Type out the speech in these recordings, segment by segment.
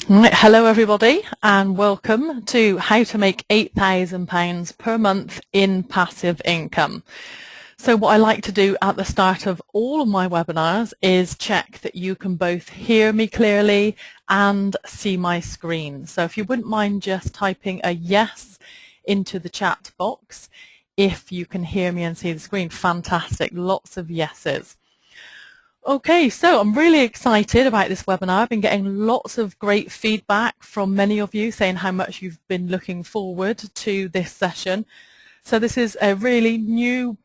Right, hello everybody and welcome to how to make £8,000 per month in passive income. So what I like to do at the start of all of my webinars is check that you can both hear me clearly and see my screen. So if you wouldn't mind just typing a yes into the chat box if you can hear me and see the screen. Fantastic, lots of yeses. Okay, so I'm really excited about this webinar. I've been getting lots of great feedback from many of you saying how much you've been looking forward to this session. So this is a really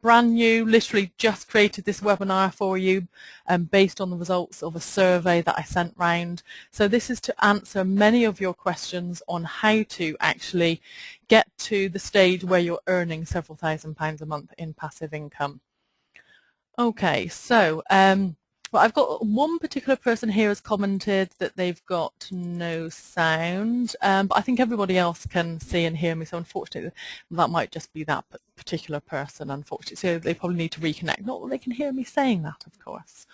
brand new, literally just created this webinar for you based on the results of a survey that I sent round. So this is to answer many of your questions on how to actually get to the stage where you're earning several £1,000s a month in passive income. Okay, so well, I've got one particular person here has commented that they've got no sound, but I think everybody else can see and hear me, so unfortunately that might just be that particular person, unfortunately, so they probably need to reconnect. Not that they can hear me saying that, of course.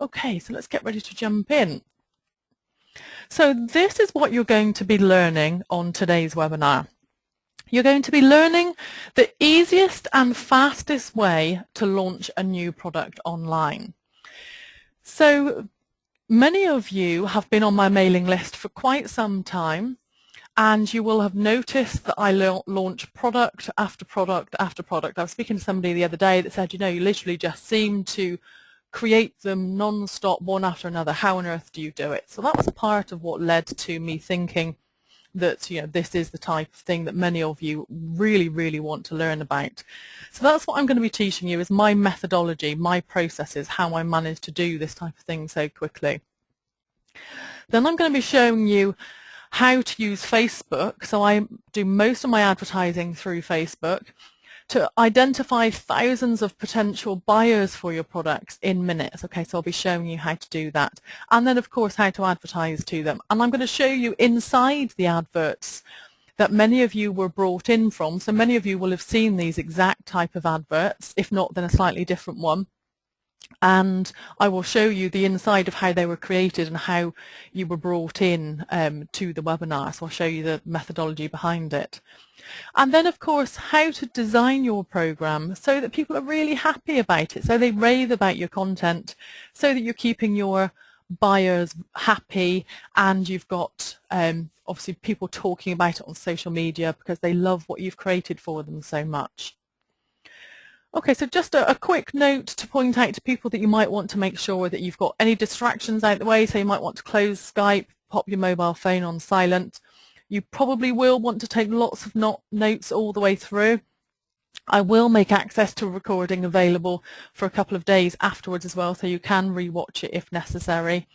Okay, so let's get ready to jump in. So this is what you're going to be learning on today's webinar. You're going to be learning the easiest and fastest way to launch a new product online. So many of you have been on my mailing list for quite some time, and you will have noticed that I launch product after product after product. I was speaking to somebody the other day that said, you know, you literally just seem to create them non-stop one after another. How on earth do you do it? So that was part of what led to me thinking that, you know, this is the type of thing that many of you really, really want to learn about. So that's what I'm going to be teaching you, is my methodology, my processes, how I manage to do this type of thing so quickly. Then I'm going to be showing you how to use Facebook. So I do most of my advertising through Facebook to identify thousands of potential buyers for your products in minutes. Okay, so I'll be showing you how to do that. And then, of course, how to advertise to them. And I'm going to show you inside the adverts that many of you were brought in from. So many of you will have seen these exact type of adverts, if not then a slightly different one. And I will show you the inside of how they were created and how you were brought in to the webinar. So I'll show you the methodology behind it. And then, of course, how to design your program so that people are really happy about it, so they rave about your content, so that you're keeping your buyers happy, and you've got obviously people talking about it on social media because they love what you've created for them so much. Okay, so just a quick note to point out to people that you might want to make sure that you've got any distractions out the way. So you might want to close Skype, pop your mobile phone on silent. You probably will want to take lots of notes all the way through. I will make access to a recording available for a couple of days afterwards as well, so you can re-watch it if necessary.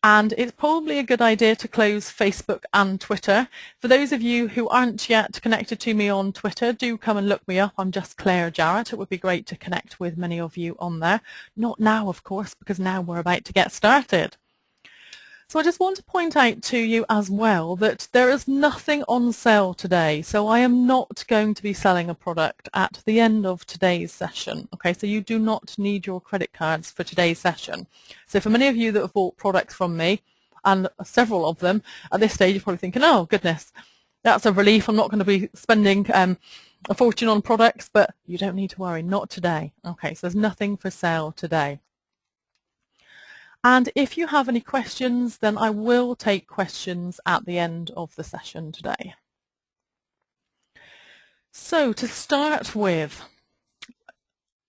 And it's probably a good idea to close Facebook and Twitter. For those of you who aren't yet connected to me on Twitter, do come and look me up. I'm just Claire Jarrett. It would be great to connect with many of you on there. Not now, of course, because now we're about to get started. So I just want to point out to you as well that there is nothing on sale today. So I am not going to be selling a product at the end of today's session. Okay, so you do not need your credit cards for today's session. So for many of you that have bought products from me, and several of them, at this stage you're probably thinking, oh goodness, that's a relief. I'm not going to be spending a fortune on products, but you don't need to worry, not today. Okay, so there's nothing for sale today. And if you have any questions, then I will take questions at the end of the session today. So to start with,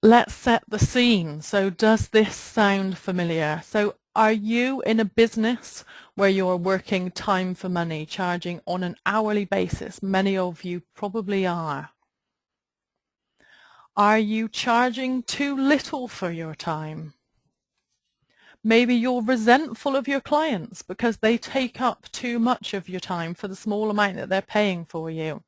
let's set the scene. So does this sound familiar? So are you in a business where you're working time for money, charging on an hourly basis? Many of you probably are. Are you charging too little for your time? Maybe you're resentful of your clients because they take up too much of your time for the small amount that they're paying for you.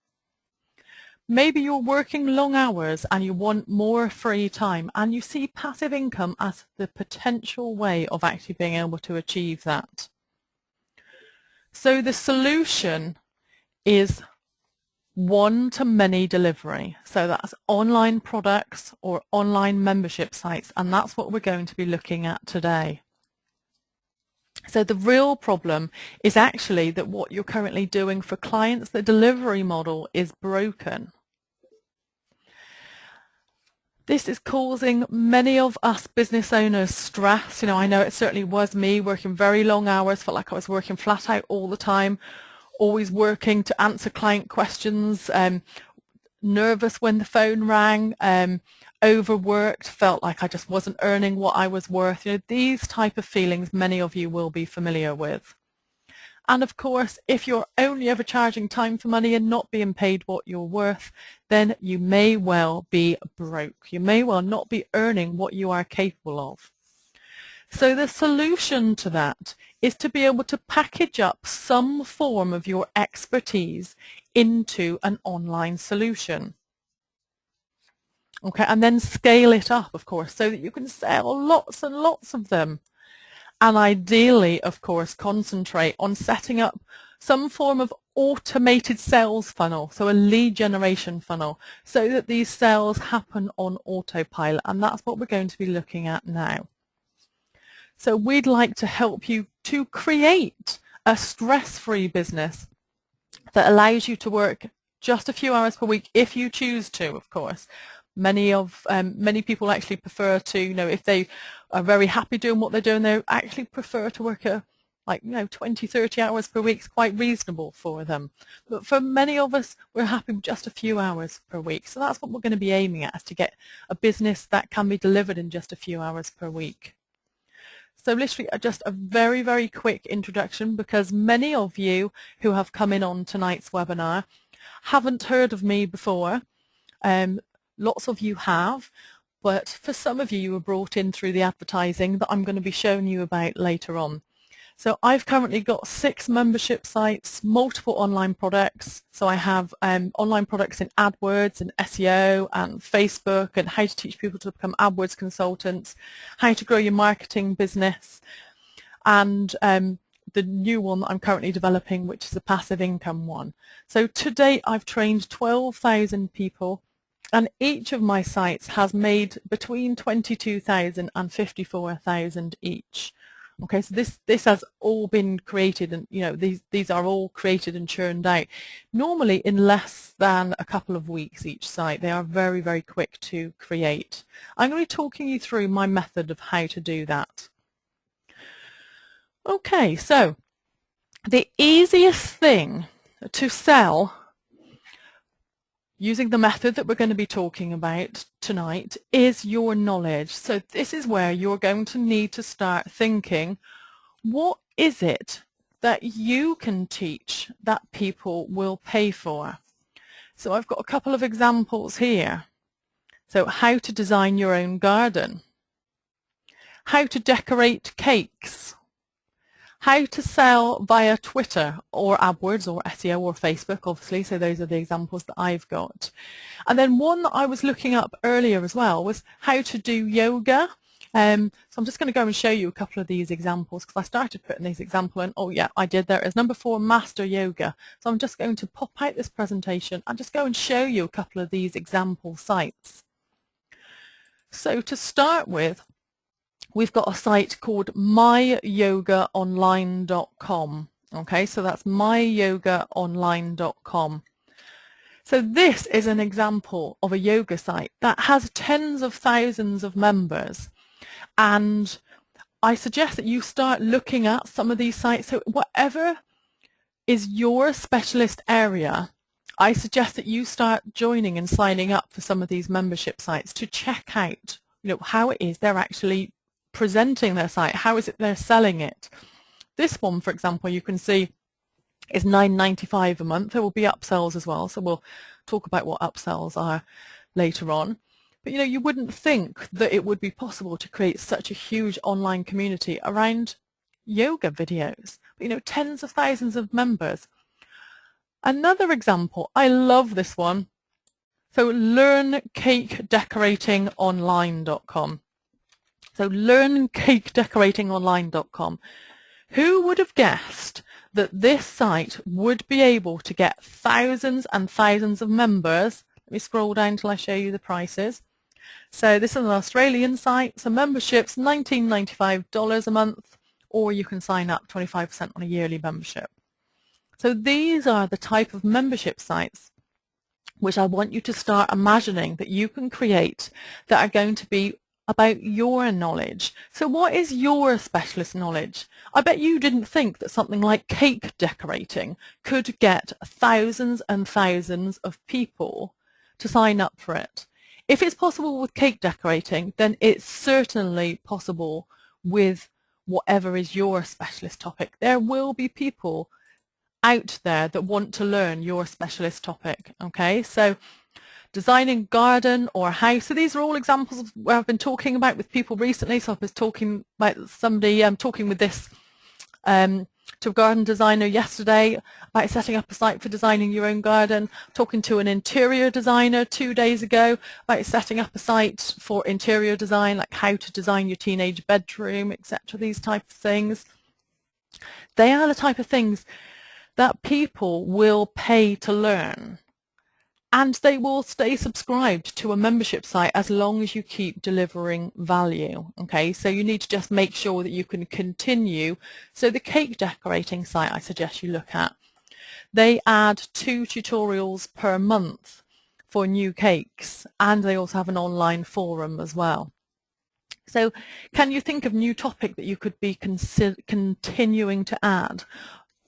Maybe you're working long hours and you want more free time, and you see passive income as the potential way of actually being able to achieve that. So the solution is one-to-many delivery. So that's online products or online membership sites, and that's what we're going to be looking at today. So the real problem is actually that what you're currently doing for clients, the delivery model is broken. This is causing many of us business owners stress. I know it certainly was me, working very long hours, felt like I was working flat out all the time, always working to answer client questions, nervous when the phone rang, overworked, felt like I just wasn't earning what I was worth. These type of feelings many of you will be familiar with. And of course, if you're only ever charging time for money and not being paid what you're worth, then you may well be broke. You may well not be earning what you are capable of. So the solution to that is to be able to package up some form of your expertise into an online solution. Okay, and then scale it up, of course, so that you can sell lots and lots of them. And ideally, of course, concentrate on setting up some form of automated sales funnel, so a lead generation funnel, so that these sales happen on autopilot. And that's what we're going to be looking at now. So we'd like to help you to create a stress-free business that allows you to work just a few hours per week if you choose to, of course. Many people actually prefer to, if they are very happy doing what they're doing, they actually prefer to work 20, 30 hours per week is quite reasonable for them. But for many of us, we're happy with just a few hours per week. So that's what we're going to be aiming at, is to get a business that can be delivered in just a few hours per week. So literally just a very, very quick introduction, because many of you who have come in on tonight's webinar haven't heard of me before. Lots of you have, but for some of you, you were brought in through the advertising that I'm going to be showing you about later on. So I've currently got 6 membership sites, multiple online products. So I have online products in AdWords and SEO and Facebook, and how to teach people to become AdWords consultants, how to grow your marketing business, and the new one that I'm currently developing, which is a passive income one. So to date, I've trained 12,000 people. And each of my sites has made between 22,000 and 54,000 each. Okay, so this has all been created, and these are all created and churned out normally in less than a couple of weeks each site. They are very, very quick to create. I'm going to be talking you through my method of how to do that. Okay, so the easiest thing to sell using the method that we're going to be talking about tonight is your knowledge. So this is where you're going to need to start thinking, what is it that you can teach that people will pay for? So I've got a couple of examples here. So how to design your own garden, how to decorate cakes, how to sell via Twitter or AdWords or SEO or Facebook, obviously, so those are the examples that I've got. And then one that I was looking up earlier as well was how to do yoga. So I'm just going to go and show you a couple of these examples, because I started putting these examples in. Oh yeah, I did. There is number 4, Master Yoga. So I'm just going to pop out this presentation and just go and show you a couple of these example sites. So to start with, we've got a site called myyogaonline.com. Okay, so that's myyogaonline.com. So this is an example of a yoga site that has tens of thousands of members. And I suggest that you start looking at some of these sites. So whatever is your specialist area, I suggest that you start joining and signing up for some of these membership sites to check out, how it is they're actually presenting their site, how is it they're selling it. This one, for example, you can see is $9.95 a month. There will be upsells as well, so we'll talk about what upsells are later on. But you wouldn't think that it would be possible to create such a huge online community around yoga videos. But, tens of thousands of members. Another example, I love this one. So learncakedecoratingonline.com. So learncakedecoratingonline.com. Who would have guessed that this site would be able to get thousands and thousands of members? Let me scroll down till I show you the prices. So this is an Australian site. So memberships, $19.95 a month, or you can sign up 25% on a yearly membership. So these are the type of membership sites which I want you to start imagining that you can create that are going to be about your knowledge. So what is your specialist knowledge? I bet you didn't think that something like cake decorating could get thousands and thousands of people to sign up for it. If it's possible with cake decorating, then it's certainly possible with whatever is your specialist topic. There will be people out there that want to learn your specialist topic. Okay, so designing garden or house. So these are all examples of where I've been talking about with people recently. So I was talking about somebody, talking with this to a garden designer yesterday about setting up a site for designing your own garden. Talking to an interior designer 2 days ago about setting up a site for interior design, like how to design your teenage bedroom, etc. These type of things. They are the type of things that people will pay to learn. And they will stay subscribed to a membership site as long as you keep delivering value. Okay, so you need to just make sure that you can continue. So the cake decorating site I suggest you look at, they add 2 tutorials per month for new cakes, and they also have an online forum as well. So can you think of new topic that you could be continuing to add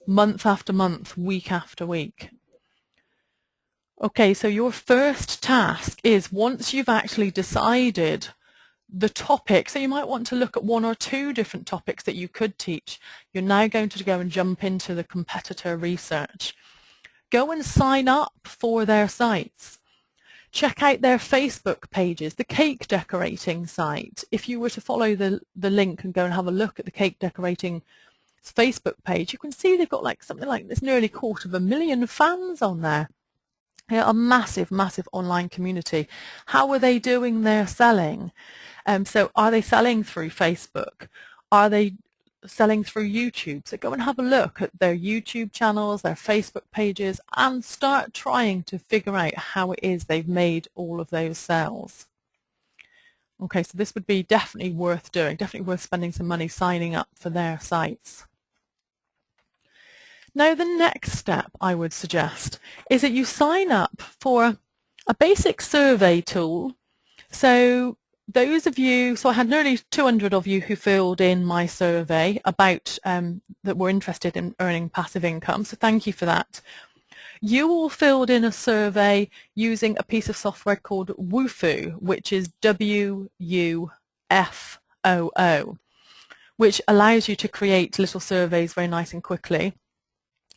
month after month, week after week? Okay, so your first task is, once you've actually decided the topic, so you might want to look at 1 or 2 different topics that you could teach, you're now going to go and jump into the competitor research. Go and sign up for their sites. Check out their Facebook pages, the cake decorating site. If you were to follow the link and go and have a look at the cake decorating Facebook page, you can see they've got like something like this, nearly 250,000 fans on there. A massive, massive online community. How are they doing their selling? So are they selling through Facebook? Are they selling through YouTube? So go and have a look at their YouTube channels, their Facebook pages, and start trying to figure out how it is they've made all of those sales. Okay, so this would be definitely worth doing, definitely worth spending some money signing up for their sites. Now, the next step I would suggest is that you sign up for a basic survey tool. So those of you, so I had nearly 200 of you who filled in my survey about that were interested in earning passive income. So thank you for that. You all filled in a survey using a piece of software called Woofoo, which is WUFOO, which allows you to create little surveys very nice and quickly.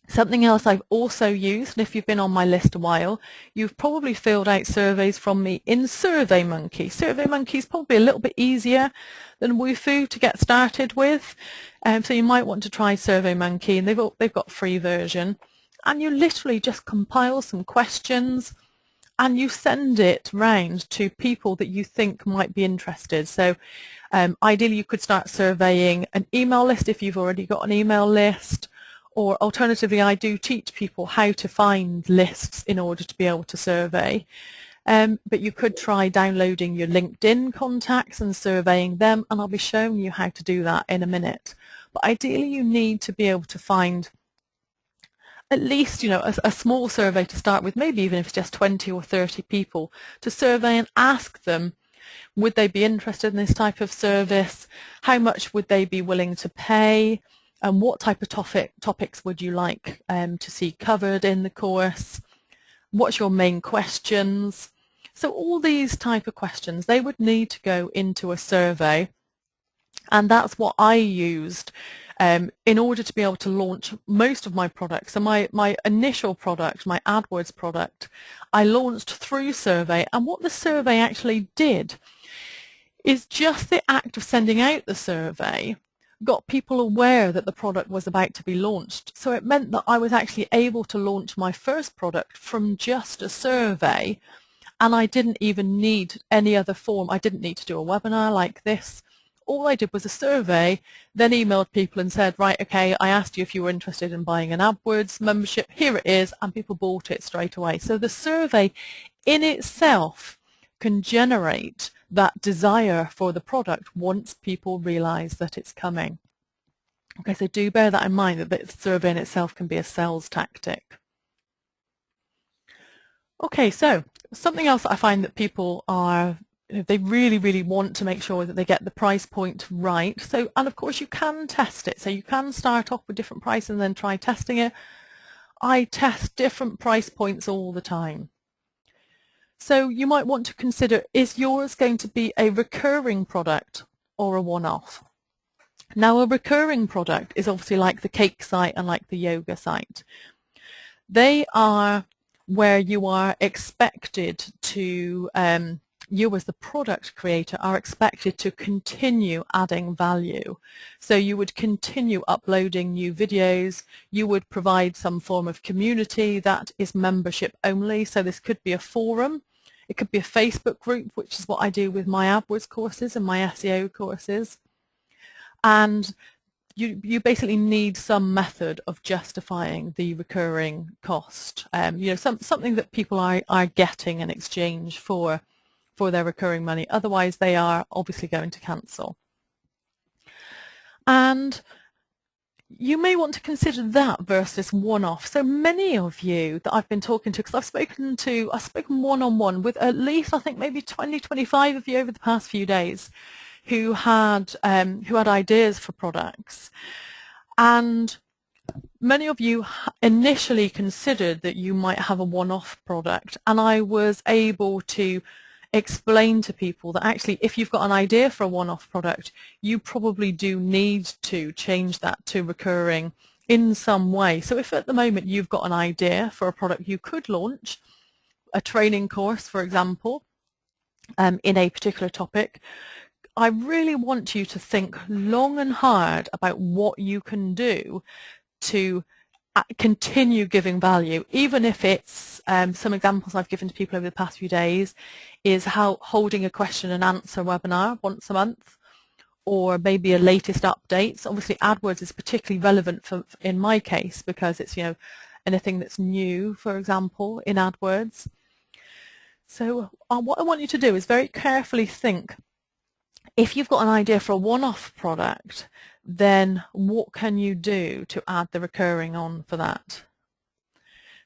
Something else I've also used, and if you've been on my list a while, you've probably filled out surveys from me in SurveyMonkey. SurveyMonkey is probably a little bit easier than Woofoo to get started with, so you might want to try SurveyMonkey, and they've got a free version. And you literally just compile some questions and you send it round to people that you think might be interested. So ideally you could start surveying an email list if you've already got an email list. Or alternatively, I do teach people how to find lists in order to be able to survey. But you could try downloading your LinkedIn contacts and surveying them, and I'll be showing you how to do that in a minute. But ideally, you need to be able to find at least, you know, a small survey to start with, maybe even if it's just 20 or 30 people, to survey and ask them, would they be interested in this type of service? How much would they be willing to pay? And what type of topics would you like to see covered in the course? What's your main questions? So all these type of questions, they would need to go into a survey, and that's what I used in order to be able to launch most of my products. So my initial product, my AdWords product, I launched through survey, and what the survey actually did is just the act of sending out the survey got people aware that the product was about to be launched. So it meant that I was actually able to launch my first product from just a survey, and I didn't even need any other form. I didn't need to do a webinar like this. All I did was a survey, then emailed people and said, right, okay, I asked you if you were interested in buying an AdWords membership. Here it is, and people bought it straight away. So the survey in itself can generate that desire for the product once people realize that it's coming. Okay, so do bear that in mind, that the survey in itself can be a sales tactic. Okay, so something else that I find that people are, they really, really want to make sure that they get the price point right. So, and of course you can test it. So you can start off with different prices and then try testing it. I test different price points all the time. So you might want to consider, is yours going to be a recurring product or a one-off? Now, a recurring product is obviously like the cake site and like the yoga site. They are where you are expected to, you as the product creator are expected to continue adding value. So you would continue uploading new videos, you would provide some form of community that is membership only. So this could be a forum, it could be a Facebook group, which is what I do with my AdWords courses and my SEO courses. And you basically need some method of justifying the recurring cost. You know, something that people are getting in exchange for their recurring money. Otherwise, they are obviously going to cancel. And you may want to consider that versus one-off. So many of you that I've been talking to, because I've spoken one-on-one with at least, I think, maybe 20, 25 of you over the past few days, who had ideas for products, and many of you initially considered that you might have a one-off product, and I was able to explain to people that actually if you've got an idea for a one-off product, you probably do need to change that to recurring in some way. So if at the moment you've got an idea for a product you could launch, a training course for example, in a particular topic, I really want you to think long and hard about what you can do to continue giving value, even if it's some examples I've given to people over the past few days is how holding a question and answer webinar once a month, or maybe a latest updates. Obviously AdWords is particularly relevant in my case because it's, you know, anything that's new, for example, in AdWords. So what I want you to do is very carefully think, if you've got an idea for a one-off product, then what can you do to add the recurring on for that?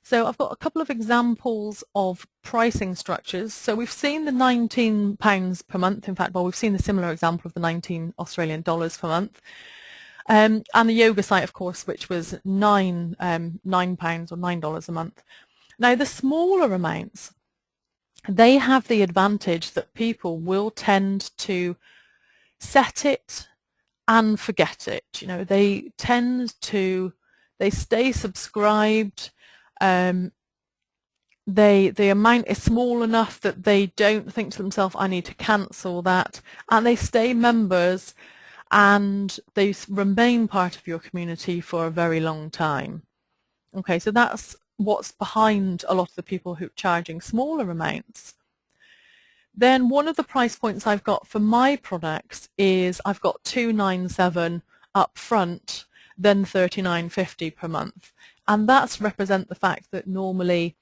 So I've got a couple of examples of pricing structures. So we've seen the £19 per month. In fact, well, we've seen the similar example of the 19 Australian dollars per month. And the yoga site, of course, which was £9 or $9 a month. Now, the smaller amounts, they have the advantage that people will tend to set it and forget it. You know, they stay subscribed. The amount is small enough that they don't think to themselves, I need to cancel that, and they stay members and they remain part of your community for a very long time. Okay, so that's what's behind a lot of the people who are charging smaller amounts. Then one of the price points I've got for my products is I've got $297 up front, then $39.50 per month. And that's represent the fact that normally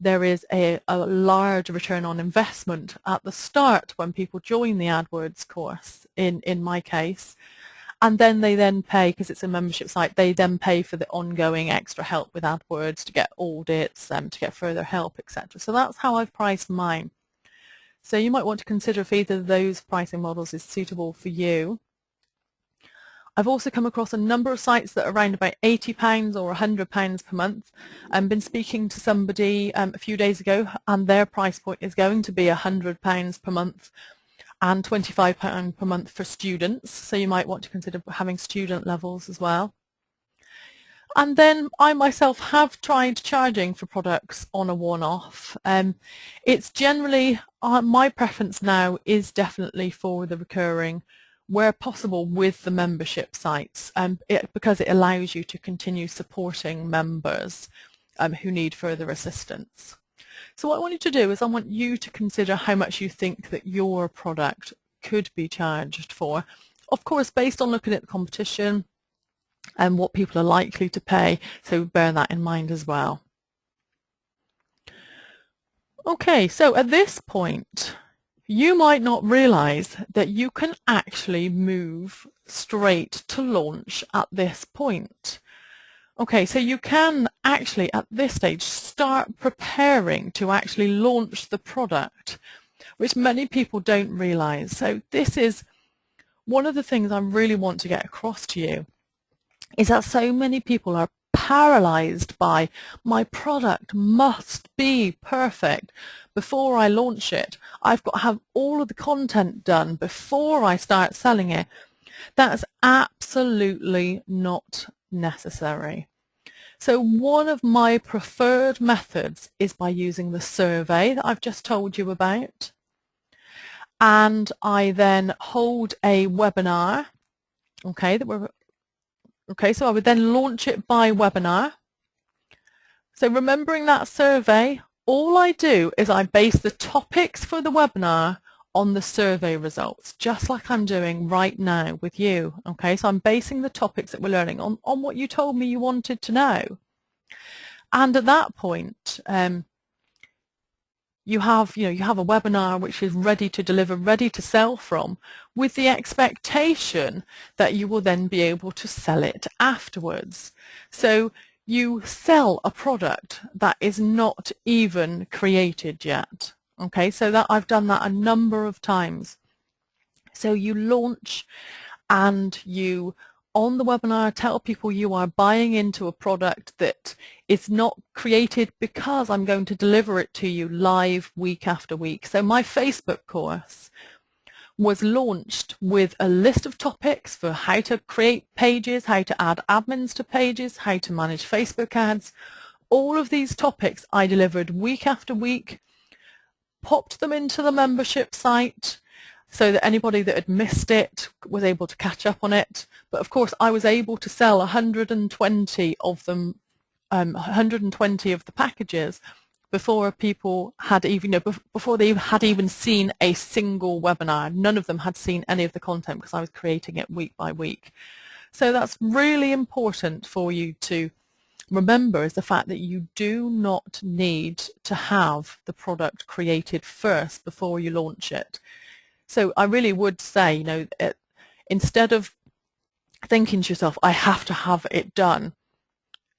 there is a large return on investment at the start when people join the AdWords course, in my case. And then they then pay, because it's a membership site, they then pay for the ongoing extra help with AdWords to get audits and to get further help, etc. So that's how I've priced mine. So you might want to consider if either of those pricing models is suitable for you. I've also come across a number of sites that are around about £80 or £100 per month. I've been speaking to somebody a few days ago, and their price point is going to be £100 per month and £25 per month for students. So you might want to consider having student levels as well. And then I myself have tried charging for products on a one-off. It's generally, my preference now is definitely for the recurring, where possible with the membership sites, because it allows you to continue supporting members who need further assistance. So what I want you to do is I want you to consider how much you think that your product could be charged for. Of course, based on looking at the competition and what people are likely to pay, so bear that in mind as well. Okay, so at this point, you might not realize that you can actually move straight to launch at this point. Okay, so you can actually at this stage start preparing to actually launch the product, which many people don't realize. So this is one of the things I really want to get across to you, is that so many people are paralyzed by my product must be perfect before I launch it. I've got to have all of the content done before I start selling it. That's absolutely not necessary. So one of my preferred methods is by using the survey that I've just told you about. And I then hold a webinar, so I would then launch it by webinar. So remembering that survey, all I do is I base the topics for the webinar on the survey results, just like I'm doing right now with you. Okay, so I'm basing the topics that we're learning on what you told me you wanted to know. And at that point, you have a webinar which is ready to deliver, ready to sell from, with the expectation that you will then be able to sell it afterwards. So you sell a product that is not even created yet. Okay, so that I've done that a number of times. So you launch and you, on the webinar, tell people you are buying into a product that is not created because I'm going to deliver it to you live week after week. So my Facebook course was launched with a list of topics for how to create pages, how to add admins to pages, how to manage Facebook ads. All of these topics I delivered week after week, popped them into the membership site so that anybody that had missed it was able to catch up on it. But of course I was able to sell 120 of them, 120 of the packages before people had even, before they had even seen a single webinar. None of them had seen any of the content because I was creating it week by week. So that's really important for you to remember, is the fact that you do not need to have the product created first before you launch it. So I really would say, instead of thinking to yourself, I have to have it done,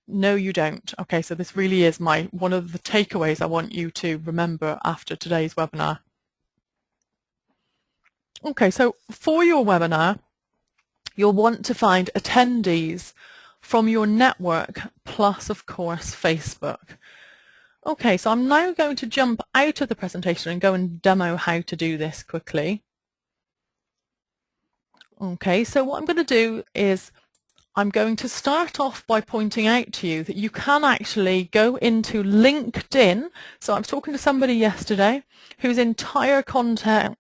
no, you don't. Okay, so this really is one of the takeaways I want you to remember after today's webinar. Okay, so for your webinar, you'll want to find attendees from your network plus, of course, Facebook. Okay, so I'm now going to jump out of the presentation and go and demo how to do this quickly. Okay, so what I'm going to do is I'm going to start off by pointing out to you that you can actually go into LinkedIn. So I was talking to somebody yesterday whose entire contact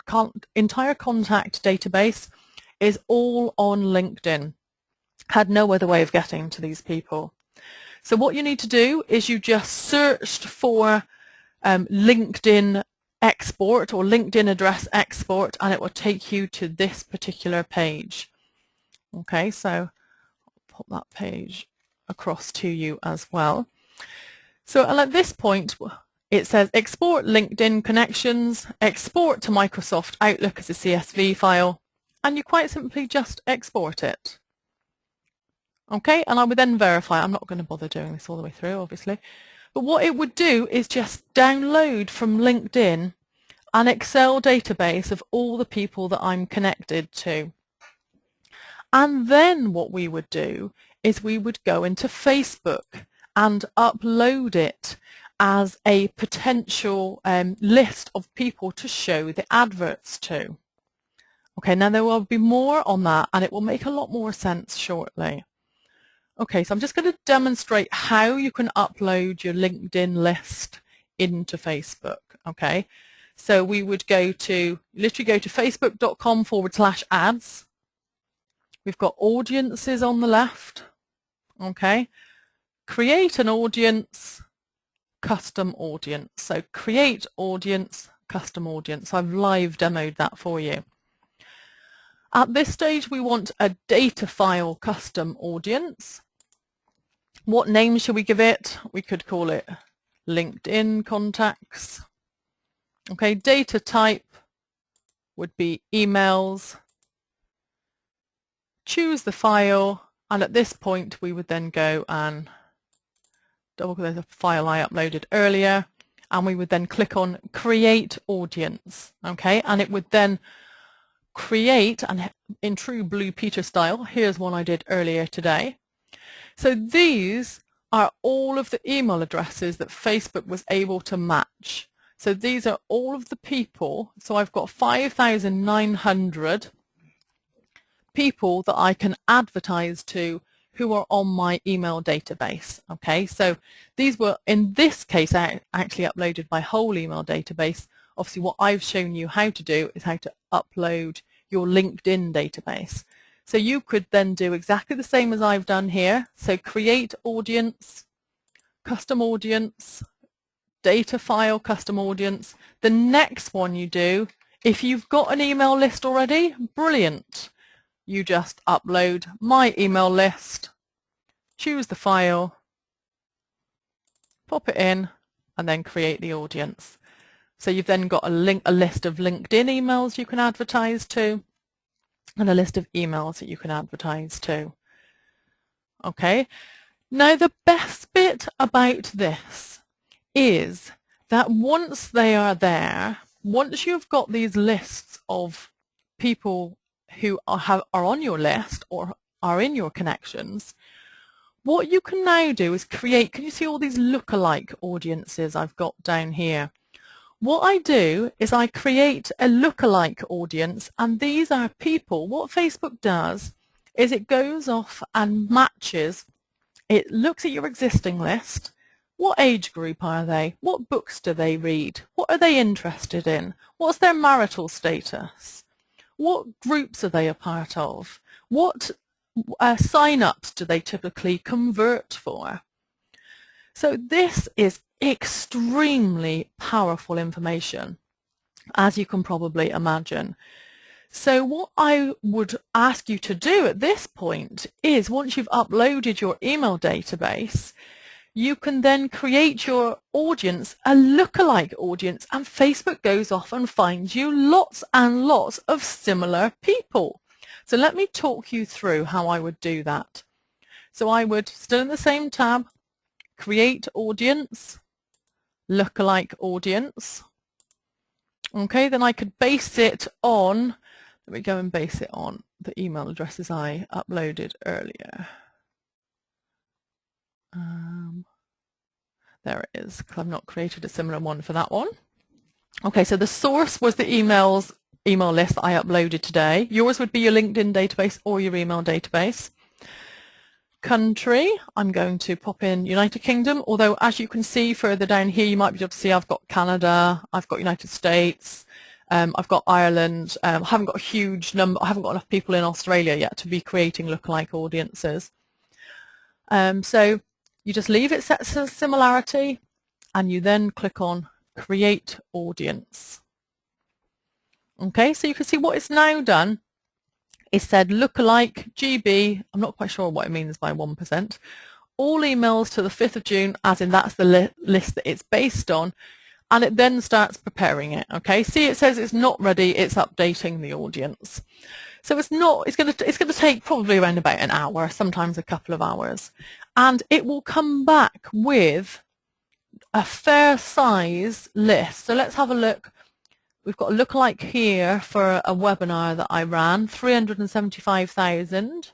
database is all on LinkedIn. Had no other way of getting to these people. So what you need to do is you just searched for LinkedIn export or LinkedIn address export, and it will take you to this particular page. Okay, so I'll pop that page across to you as well. So at this point, it says export LinkedIn connections, export to Microsoft Outlook as a CSV file, and you quite simply just export it. Okay, and I would then verify. I'm not going to bother doing this all the way through, obviously. But what it would do is just download from LinkedIn an Excel database of all the people that I'm connected to. And then what we would do is we would go into Facebook and upload it as a potential list of people to show the adverts to. Okay, now there will be more on that, and it will make a lot more sense shortly. Okay, so I'm just going to demonstrate how you can upload your LinkedIn list into Facebook. Okay, so we would literally go to facebook.com/ads. We've got audiences on the left. Okay, create an audience, custom audience. So create audience, custom audience. I've live demoed that for you. At this stage, we want a data file custom audience. What name should we give it? We could call it LinkedIn contacts. Okay, data type, would be emails, choose the file, and at this point we would then go and double click the file I uploaded earlier, and we would then click on create audience, okay, and it would then create, and in true Blue Peter style, here's one I did earlier today. So these are all of the email addresses that Facebook was able to match. So these are all of the people, so I've got 5,900 people that I can advertise to who are on my email database. Okay, so these were, in this case, I actually uploaded my whole email database. Obviously what I've shown you how to do is how to upload your LinkedIn database. So you could then do exactly the same as I've done here. So create audience, custom audience, data file, custom audience. The next one you do, if you've got an email list already, brilliant. You just upload my email list, choose the file, pop it in, and then create the audience. So you've then got a list of LinkedIn emails you can advertise to, and a list of emails that you can advertise to. Okay. Now the best bit about this is that once they are there, once you've got these lists of people who are on your list or are in your connections, what you can now do is create, can you see all these lookalike audiences I've got down here? What I do is I create a lookalike audience, and these are people. What Facebook does is it goes off and matches, it looks at your existing list. What age group are they? What books do they read? What are they interested in? What's their marital status? What groups are they a part of? What sign-ups do they typically convert for? So this is extremely powerful information, as you can probably imagine. So what I would ask you to do at this point is, once you've uploaded your email database, you can then create your audience, a lookalike audience, and Facebook goes off and finds you lots and lots of similar people. So let me talk you through how I would do that. So I would, still in the same tab, create audience, lookalike audience. Okay, then I could base it on, let me go and base it on the email addresses I uploaded earlier. There it is, because I've not created a similar one for that one. Okay, so the source was the email list that I uploaded today. Yours would be your LinkedIn database or your email database. Country, I'm going to pop in United Kingdom, although as you can see further down here, you might be able to see I've got Canada, I've got United States, I've got Ireland. I haven't got a huge number, I haven't got enough people in Australia yet to be creating lookalike audiences. So you just leave it set as similarity, and you then click on create audience. Okay, so you can see what it's now done. It said lookalike GB, I'm not quite sure what it means by 1%, all emails to the 5th of June, as in that's the list that it's based on, and it then starts preparing it. Okay, see, it says it's not ready, it's updating the audience. So it's going to take probably around about an hour, sometimes a couple of hours, and it will come back with a fair size list. So let's have a look. We've got a lookalike here for a webinar that I ran, 375,000.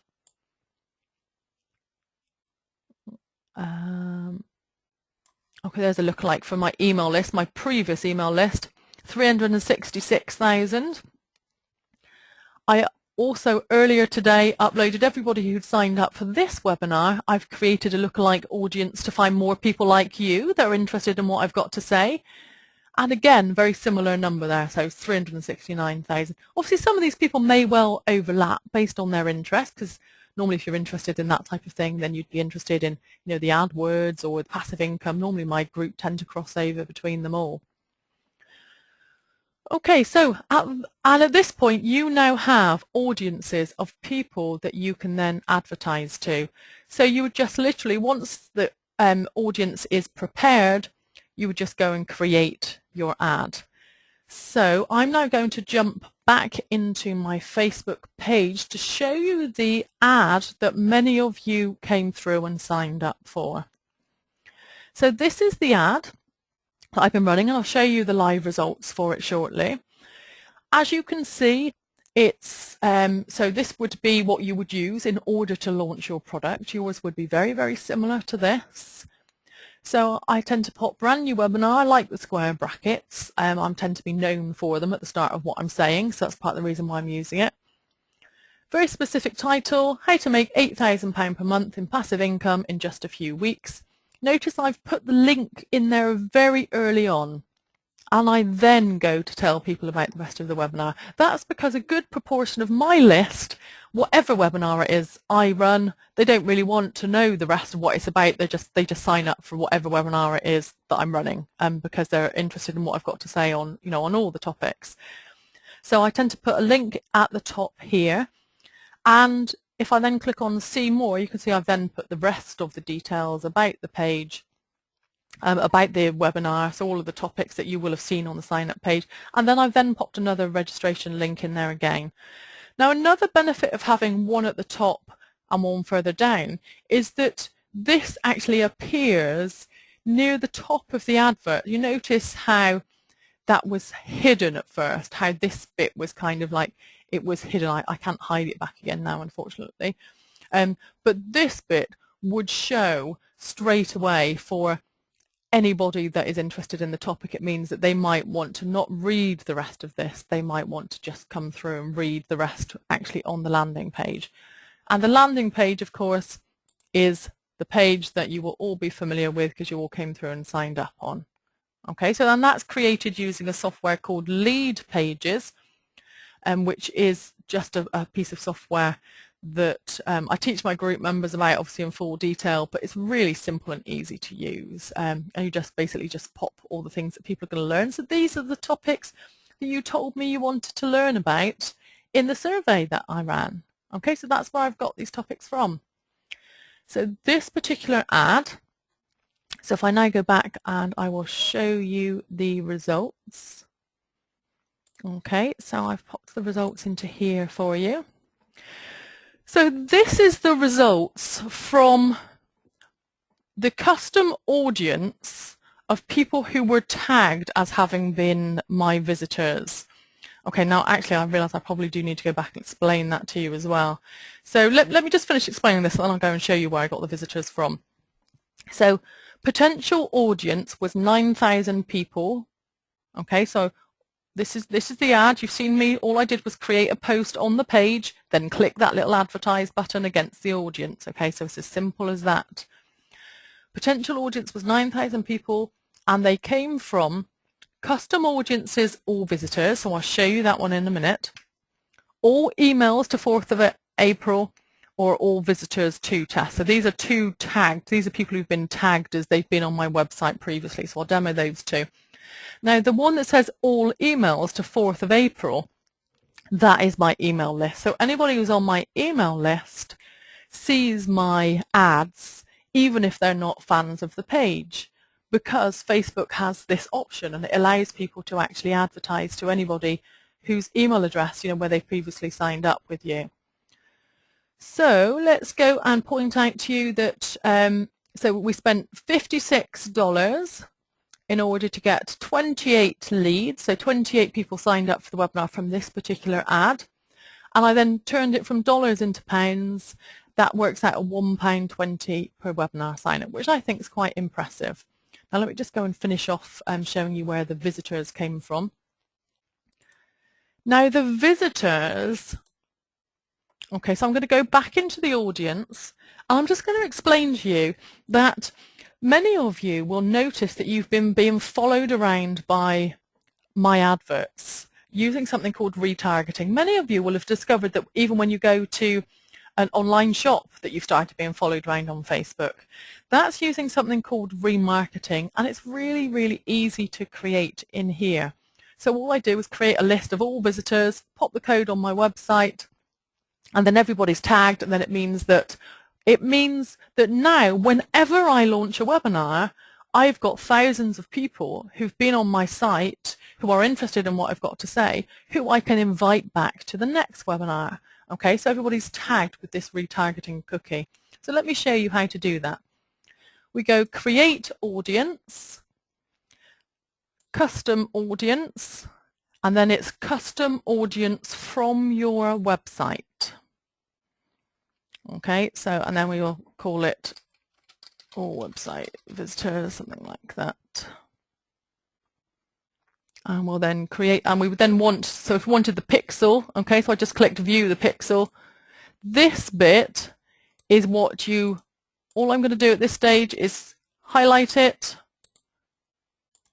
Okay, there's a lookalike for my email list, my previous email list, 366,000. I also earlier today uploaded everybody who'd signed up for this webinar. I've created a lookalike audience to find more people like you that are interested in what I've got to say. And again, very similar number there, so 369,000. Obviously, some of these people may well overlap based on their interest, because normally if you're interested in that type of thing, then you'd be interested in, you know, the AdWords or the passive income. Normally my group tend to cross over between them all. Okay, so at this point, you now have audiences of people that you can then advertise to. So you would just literally, once the audience is prepared, you would just go and create your ad. So I'm now going to jump back into my Facebook page to show you the ad that many of you came through and signed up for. So this is the ad that I've been running, and I'll show you the live results for it shortly. As you can see, it's so this would be what you would use in order to launch your product. Yours would be very, very similar to this. So I tend to pop brand new webinar. I like the square brackets. I tend to be known for them at the start of what I'm saying, so that's part of the reason why I'm using it. Very specific title, how to make £8,000 per month in passive income in just a few weeks. Notice I've put the link in there very early on, and I then go to tell people about the rest of the webinar. That's because a good proportion of my list, whatever webinar it is I run, they don't really want to know the rest of what it's about. They just sign up for whatever webinar it is that I'm running, because they're interested in what I've got to say on, on all the topics. So I tend to put a link at the top here, and if I then click on see more, you can see I've then put the rest of the details about the page, about the webinar, so all of the topics that you will have seen on the sign up page, and then I've then popped another registration link in there again. Now another benefit of having one at the top and one further down is that this actually appears near the top of the advert. You notice how that was hidden at first, how this bit was kind of like it was hidden. I can't hide it back again now, unfortunately. But this bit would show straight away for anybody that is interested in the topic. It means that they might want to not read the rest of this. They might want to just come through and read the rest actually on the landing page. And the landing page, of course, is the page that you will all be familiar with because you all came through and signed up on. Okay, so then that's created using a software called Lead Pages, which is just a piece of software that I teach my group members about, obviously in full detail, but it's really simple and easy to use. And you just basically just pop all the things that people are going to learn. So these are the topics that you told me you wanted to learn about in the survey that I ran. Okay, so that's where I've got these topics from. So this particular ad, so if I now go back and I will show you the results. Okay, so I've popped the results into here for you. So this is the results from the custom audience of people who were tagged as having been my visitors. Okay, now actually I realise I probably do need to go back and explain that to you as well. So let me just finish explaining this and then I'll go and show you where I got the visitors from. So potential audience was 9,000 people. Okay, so this is the ad. You've seen me. All I did was create a post on the page, then click that little advertise button against the audience. Okay, so it's as simple as that. Potential audience was 9,000 people, and they came from custom audiences, all visitors. So I'll show you that one in a minute. All emails to 4th of April, or all visitors to test. So these are two tagged. These are people who've been tagged as they've been on my website previously. So I'll demo those two. Now, the one that says all emails to 4th of April, that is my email list. So anybody who's on my email list sees my ads, even if they're not fans of the page, because Facebook has this option and it allows people to actually advertise to anybody whose email address, where they've previously signed up with you. So let's go and point out to you that so we spent $56 in order to get 28 leads, so 28 people signed up for the webinar from this particular ad, and I then turned it from dollars into pounds. That works out at £1.20 per webinar sign up, which I think is quite impressive. Now let me just go and finish off showing you where the visitors came from. Now the visitors, okay, so I'm going to go back into the audience, and I'm just going to explain to you that many of you will notice that you've been being followed around by my adverts using something called retargeting. Many of you will have discovered that even when you go to an online shop that you've started being followed around on Facebook. That's using something called remarketing, and it's really, really easy to create in here. So all I do is create a list of all visitors, pop the code on my website, and then everybody's tagged, and then it means that now whenever I launch a webinar, I've got thousands of people who've been on my site who are interested in what I've got to say, who I can invite back to the next webinar. Okay, so everybody's tagged with this retargeting cookie. So let me show you how to do that. We go Create Audience, Custom Audience, and then it's Custom Audience from your website. Okay, so, and then we will call it all website visitors, something like that. And we'll then create, and we would then want, so if we wanted the pixel, okay, so I just clicked view the pixel. This bit is what all I'm going to do at this stage is highlight it,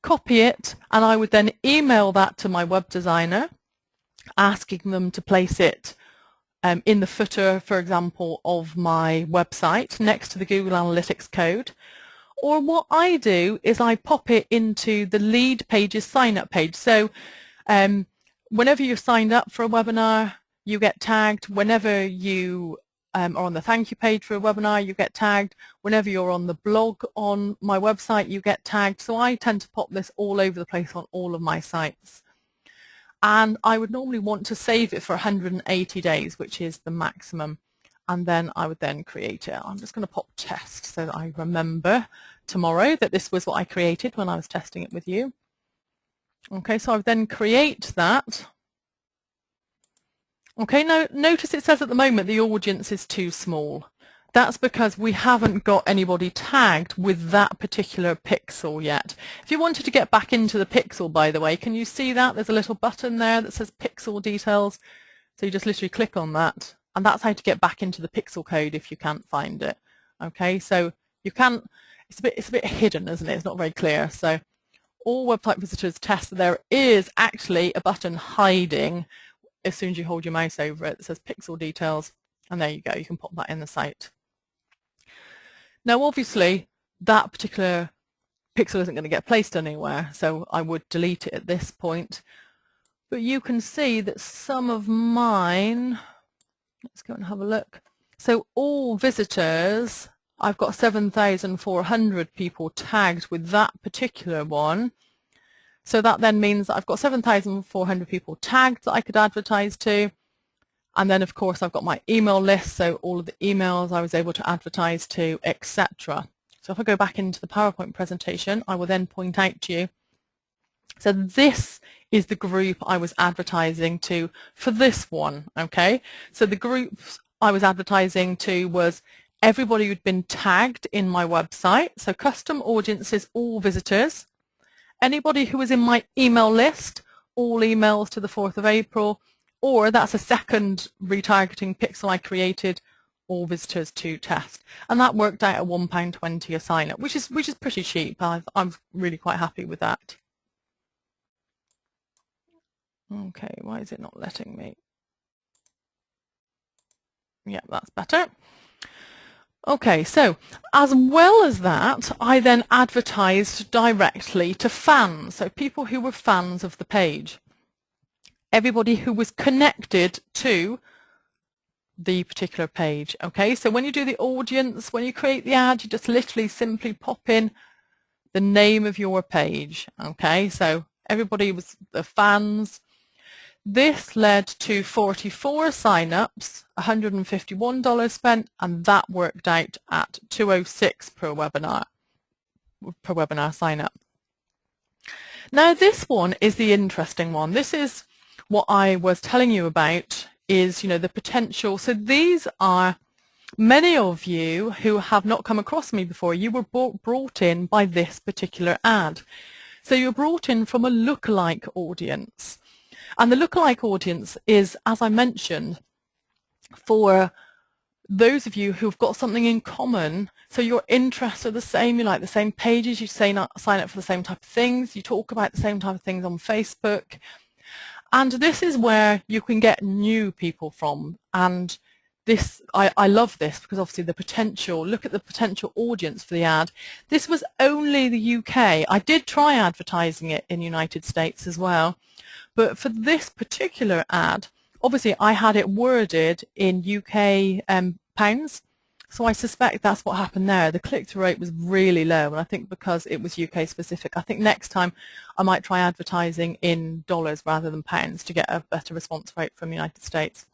copy it, and I would then email that to my web designer, asking them to place it in the footer, for example, of my website next to the Google Analytics code. Or what I do is I pop it into the lead page's sign-up page. So whenever you're signed up for a webinar, you get tagged. Whenever you are on the thank you page for a webinar, you get tagged. Whenever you're on the blog on my website, you get tagged. So I tend to pop this all over the place on all of my sites. And I would normally want to save it for 180 days, which is the maximum. And then I would then create it. I'm just going to pop test so that I remember tomorrow that this was what I created when I was testing it with you. Okay, so I would then create that. Okay, now notice it says at the moment the audience is too small. That's because we haven't got anybody tagged with that particular pixel yet. If you wanted to get back into the pixel, by the way, can you see that? There's a little button there that says pixel details. So you just literally click on that. And that's how to get back into the pixel code if you can't find it. Okay, so you can, it's a bit hidden, isn't it? It's not very clear. So all website visitors test, there is actually a button hiding as soon as you hold your mouse over it that says pixel details, and there you go, you can pop that in the site. Now obviously that particular pixel isn't going to get placed anywhere, so I would delete it at this point. But you can see that some of mine, let's go and have a look. So all visitors, I've got 7,400 people tagged with that particular one. So that then means that I've got 7,400 people tagged that I could advertise to. And then of course I've got my email list, so all of the emails I was able to advertise to, etc. So if I go back into the PowerPoint presentation, I will then point out to you. So this is the group I was advertising to for this one, okay? So the groups I was advertising to was everybody who'd been tagged in my website, so custom audiences, all visitors, anybody who was in my email list, all emails to the 4th of April, or that's a second retargeting pixel I created, all visitors to test. And that worked out at £1.20 a sign up, which is pretty cheap. I'm really quite happy with that. Okay, why is it not letting me? Yeah, that's better. Okay, so as well as that, I then advertised directly to fans, so people who were fans of the page. Everybody who was connected to the particular page. Okay, so when you do the audience, when you create the ad, you just literally simply pop in the name of your page. Okay, so everybody was the fans. This led to 44 sign-ups, $151 spent, and that worked out at $206 per webinar sign-up. Now this one is the interesting one. This is what I was telling you about, is, you know, the potential. So these are many of you who have not come across me before. You were brought in by this particular ad. So you're brought in from a lookalike audience. And the lookalike audience is, as I mentioned, for those of you who've got something in common. So your interests are the same, you like the same pages, you sign up for the same type of things, you talk about the same type of things on Facebook. And this is where you can get new people from. And this, I love this, because obviously the potential, look at the potential audience for the ad. This was only the UK. I did try advertising it in the United States as well. But for this particular ad, obviously I had it worded in UK pounds. So I suspect that's what happened there. The click-through rate was really low, and I think because it was UK specific. I think next time I might try advertising in dollars rather than pounds to get a better response rate from the United States.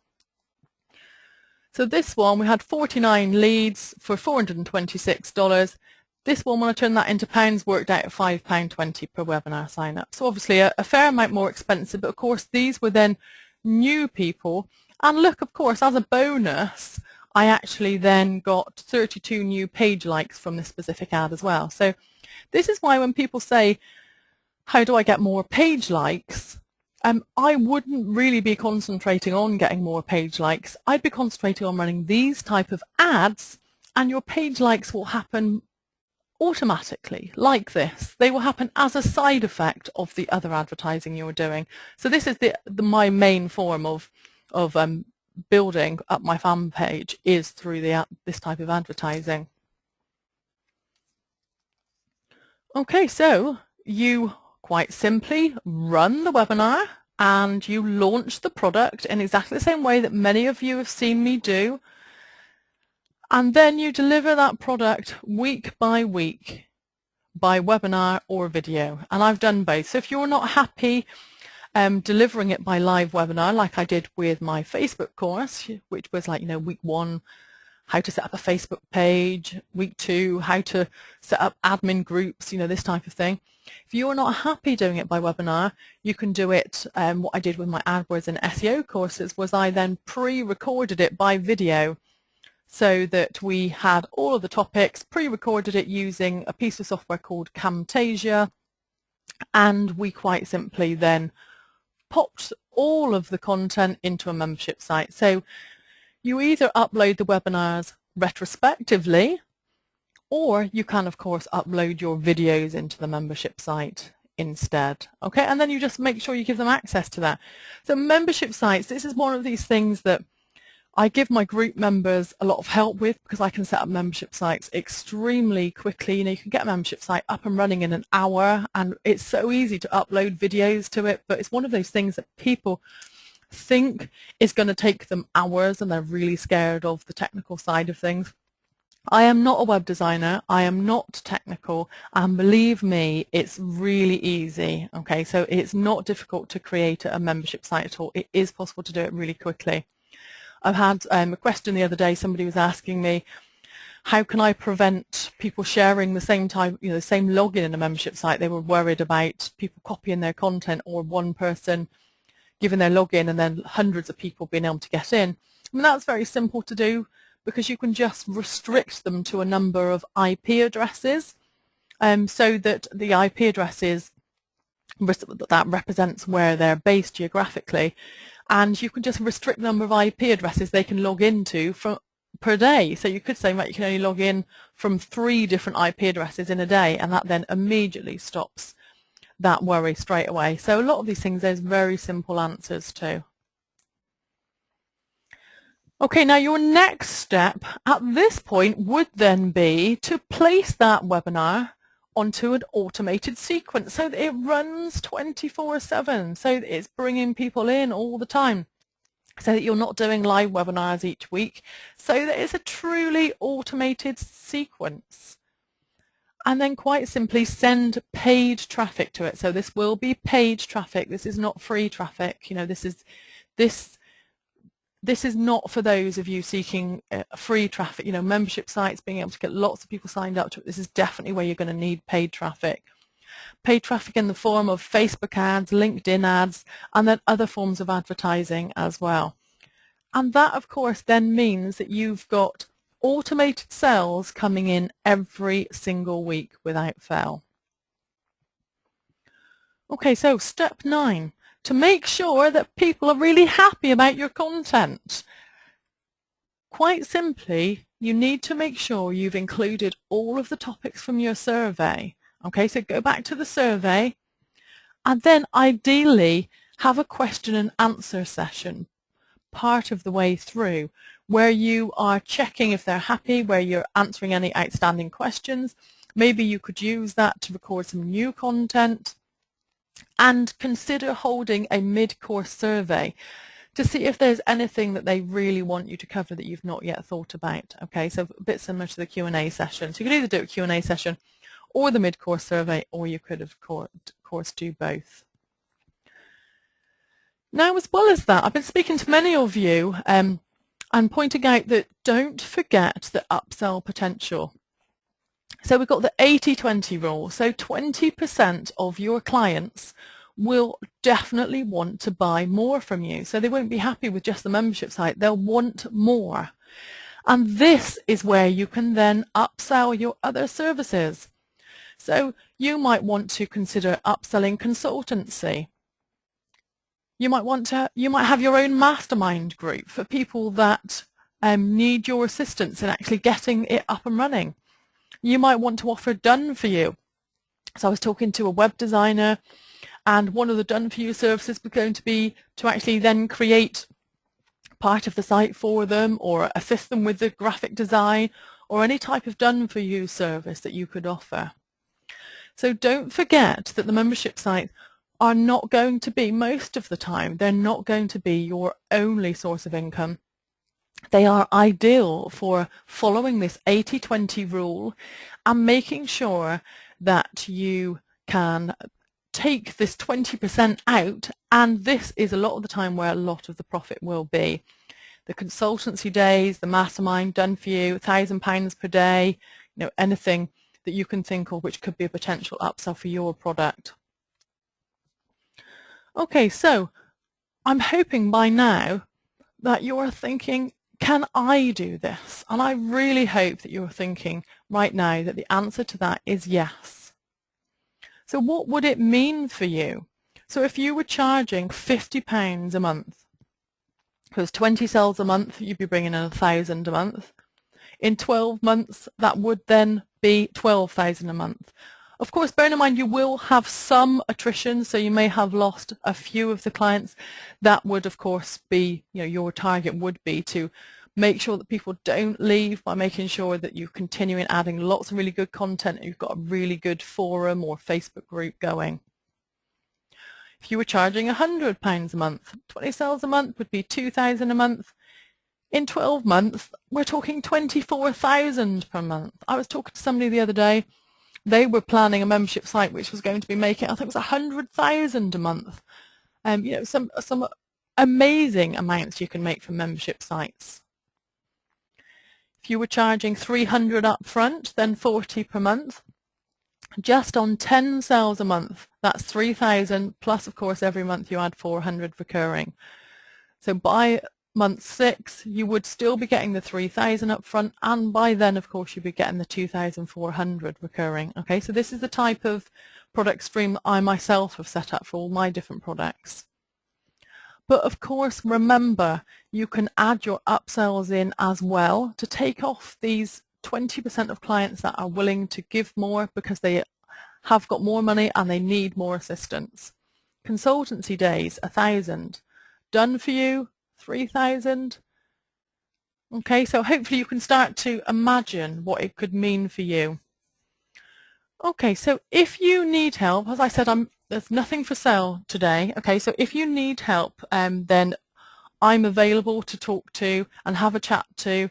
So this one, we had 49 leads for $426. This one, when I turned that into pounds, worked out at £5.20 per webinar sign up. So obviously a fair amount more expensive, but of course these were then new people. And look, of course, as a bonus, I actually then got 32 new page likes from this specific ad as well. So this is why when people say, how do I get more page likes? I wouldn't really be concentrating on getting more page likes. I'd be concentrating on running these type of ads, and your page likes will happen automatically like this. They will happen as a side effect of the other advertising you're doing. So this is my main form of building up my fan page, is through this type of advertising. Okay, so you quite simply run the webinar and you launch the product in exactly the same way that many of you have seen me do, and then you deliver that product week by week by webinar or video. And I've done both. So if you're not happy delivering it by live webinar, like I did with my Facebook course, which was like, week 1, how to set up a Facebook page, week 2, how to set up admin groups, this type of thing. If you're not happy doing it by webinar, you can do it. What I did with my AdWords and SEO courses was I then pre-recorded it by video, so that we had all of the topics, pre-recorded it using a piece of software called Camtasia, and we quite simply then popped all of the content into a membership site. So you either upload the webinars retrospectively, or you can, of course, upload your videos into the membership site instead. Okay, and then you just make sure you give them access to that. So membership sites, this is one of these things that I give my group members a lot of help with, because I can set up membership sites extremely quickly. You can get a membership site up and running in an hour, and it's so easy to upload videos to it, but it's one of those things that people think is going to take them hours, and they're really scared of the technical side of things. I am not a web designer, I am not technical, and believe me, it's really easy. Okay, so it's not difficult to create a membership site at all. It is possible to do it really quickly. I've had a question the other day. Somebody was asking me, how can I prevent people sharing the same type, the same login in a membership site? They were worried about people copying their content, or one person giving their login and then hundreds of people being able to get in. I mean, that's very simple to do, because you can just restrict them to a number of IP addresses, so that the IP addresses that represents where they're based geographically, and you can just restrict the number of IP addresses they can log into per day. So you could say, right, you can only log in from 3 different IP addresses in a day, and that then immediately stops that worry straight away. So a lot of these things, there's very simple answers to. Okay, now your next step at this point would then be to place that webinar onto an automated sequence so that it runs 24/7, so that it's bringing people in all the time, so that you're not doing live webinars each week, so that it's a truly automated sequence. And then quite simply send paid traffic to it. So this will be paid traffic. This is not free traffic. This is not for those of you seeking free traffic, membership sites, being able to get lots of people signed up to it. This is definitely where you're going to need paid traffic. Paid traffic in the form of Facebook ads, LinkedIn ads, and then other forms of advertising as well. And that, of course, then means that you've got automated sales coming in every single week without fail. Okay, so step 9. To make sure that people are really happy about your content. Quite simply, you need to make sure you've included all of the topics from your survey. Okay, so go back to the survey, and then ideally have a question and answer session part of the way through, where you are checking if they're happy, where you're answering any outstanding questions. Maybe you could use that to record some new content. And consider holding a mid-course survey to see if there's anything that they really want you to cover that you've not yet thought about. Okay, so a bit similar to the Q&A session. So you could either do a Q&A session or the mid-course survey, or you could, of course, do both. Now, as well as that, I've been speaking to many of you and pointing out that don't forget the upsell potential. So we've got the 80-20 rule. So 20% of your clients will definitely want to buy more from you. So they won't be happy with just the membership site. They'll want more. And this is where you can then upsell your other services. So you might want to consider upselling consultancy. You might have your own mastermind group for people that need your assistance in actually getting it up and running. You might want to offer done for you. So I was talking to a web designer, and one of the done for you services was going to be to actually then create part of the site for them, or assist them with the graphic design, or any type of done for you service that you could offer. So don't forget that the membership sites are not going to be, most of the time, they're not going to be your only source of income. They are ideal for following this 80-20 rule and making sure that you can take this 20% out, and this is a lot of the time where a lot of the profit will be. The consultancy days, the mastermind done for you, £1,000 per day, anything that you can think of which could be a potential upsell for your product. Okay, so I'm hoping by now that you're thinking, can I do this? And I really hope that you're thinking right now that the answer to that is yes. So what would it mean for you? So if you were charging £50 a month, because 20 sales a month, you'd be bringing in £1,000 a month. In 12 months, that would then be £12,000 a month. Of course, bear in mind you will have some attrition, so you may have lost a few of the clients. That would, of course, be, your target would be to make sure that people don't leave by making sure that you continue in adding lots of really good content and you've got a really good forum or Facebook group going. If you were charging £100 a month, 20 sales a month would be £2,000 a month. In 12 months, we're talking £24,000 per month. I was talking to somebody the other day. They were planning a membership site which was going to be making, I think it was £100,000 a month. Some amazing amounts you can make from membership sites. If you were charging £300 up front, then £40 per month. Just on 10 sales a month, that's £3,000 plus, of course, every month you add £400 recurring. So by month 6, you would still be getting the £3,000 up front, and by then, of course, you'd be getting the £2,400 recurring. Okay, so this is the type of product stream that I myself have set up for all my different products. But of course, remember, you can add your upsells in as well to take off these 20% of clients that are willing to give more because they have got more money and they need more assistance. Consultancy days, 1,000. Done for you, 3,000. Okay, so hopefully you can start to imagine what it could mean for you. Okay, so if you need help, as I said, there's nothing for sale today. Okay, so if you need help, then I'm available to talk to and have a chat to,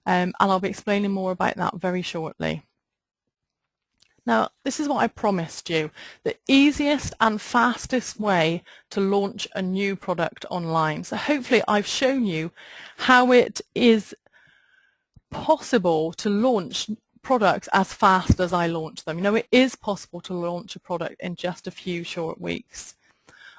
and I'll be explaining more about that very shortly. Now, this is what I promised you, the easiest and fastest way to launch a new product online. So hopefully I've shown you how it is possible to launch products as fast as I launch them. It is possible to launch a product in just a few short weeks.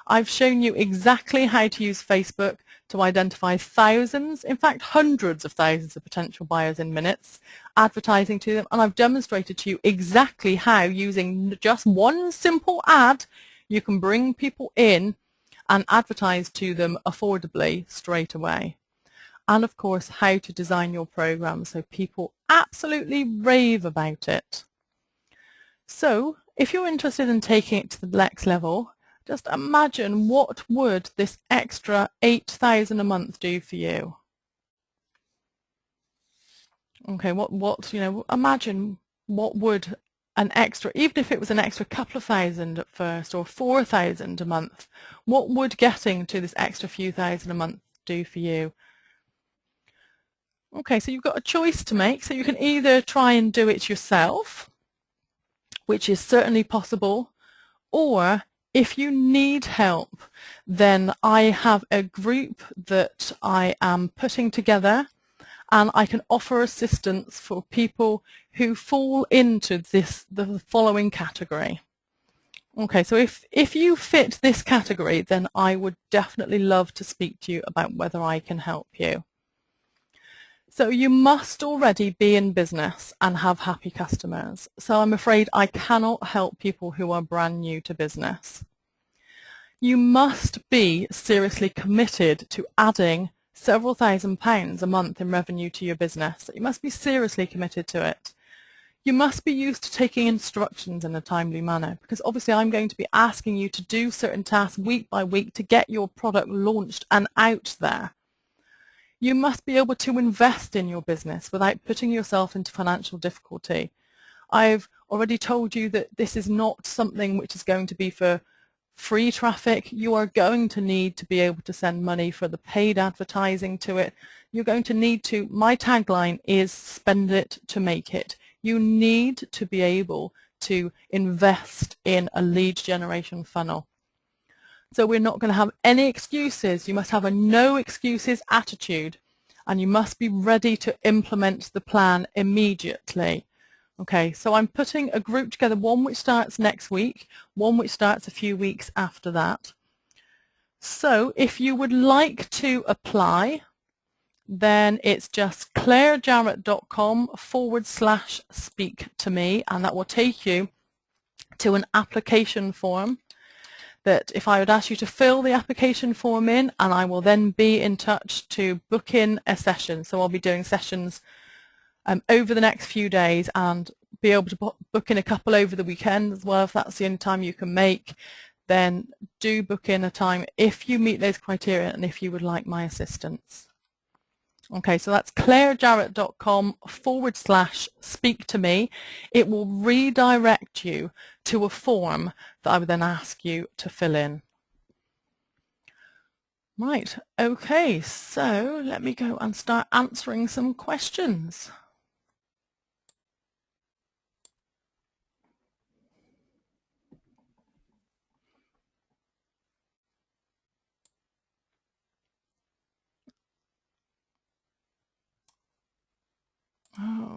I've shown you exactly how to use Facebook to identify thousands, in fact hundreds of thousands of potential buyers in minutes, advertising to them, and I've demonstrated to you exactly how, using just one simple ad, you can bring people in and advertise to them affordably straight away. And of course, how to design your program so people absolutely rave about it. So if you're interested in taking it to the next level, just imagine, what would this extra £8,000 a month do for you? Okay, imagine what would an extra, even if it was an extra couple of thousand at first or 4,000 a month, what would getting to this extra few thousand a month do for you? Okay, so you've got a choice to make. So you can either try and do it yourself, which is certainly possible, or if you need help, then I have a group that I am putting together, and I can offer assistance for people who fall into the following category. Okay, so if you fit this category, then I would definitely love to speak to you about whether I can help you. So you must already be in business and have happy customers. So I'm afraid I cannot help people who are brand new to business. You must be seriously committed to adding several £1,000s a month in revenue to your business. You must be seriously committed to it. You must be used to taking instructions in a timely manner, because obviously I'm going to be asking you to do certain tasks week by week to get your product launched and out there. You must be able to invest in your business without putting yourself into financial difficulty. I've already told you that this is not something which is going to be for free traffic. You are going to need to be able to send money for the paid advertising to it. You're going to need to, my tagline is spend it to make it. You need to be able to invest in a lead generation funnel. So we're not going to have any excuses. You must have a no excuses attitude, and you must be ready to implement the plan immediately. Okay, so I'm putting a group together, one which starts next week, one which starts a few weeks after that. So if you would like to apply, then it's just clairejarrett.com/speak to me, and that will take you to an application form that if I would ask you to fill the application form in, and I will then be in touch to book in a session. So I'll be doing sessions over the next few days, and be able to book in a couple over the weekend as well. If that's the only time you can make, then do book in a time if you meet those criteria and if you would like my assistance. Okay, so that's clairejarrett.com/speak to me. It will redirect you to a form that I would then ask you to fill in. Right, okay, so let me go and start answering some questions.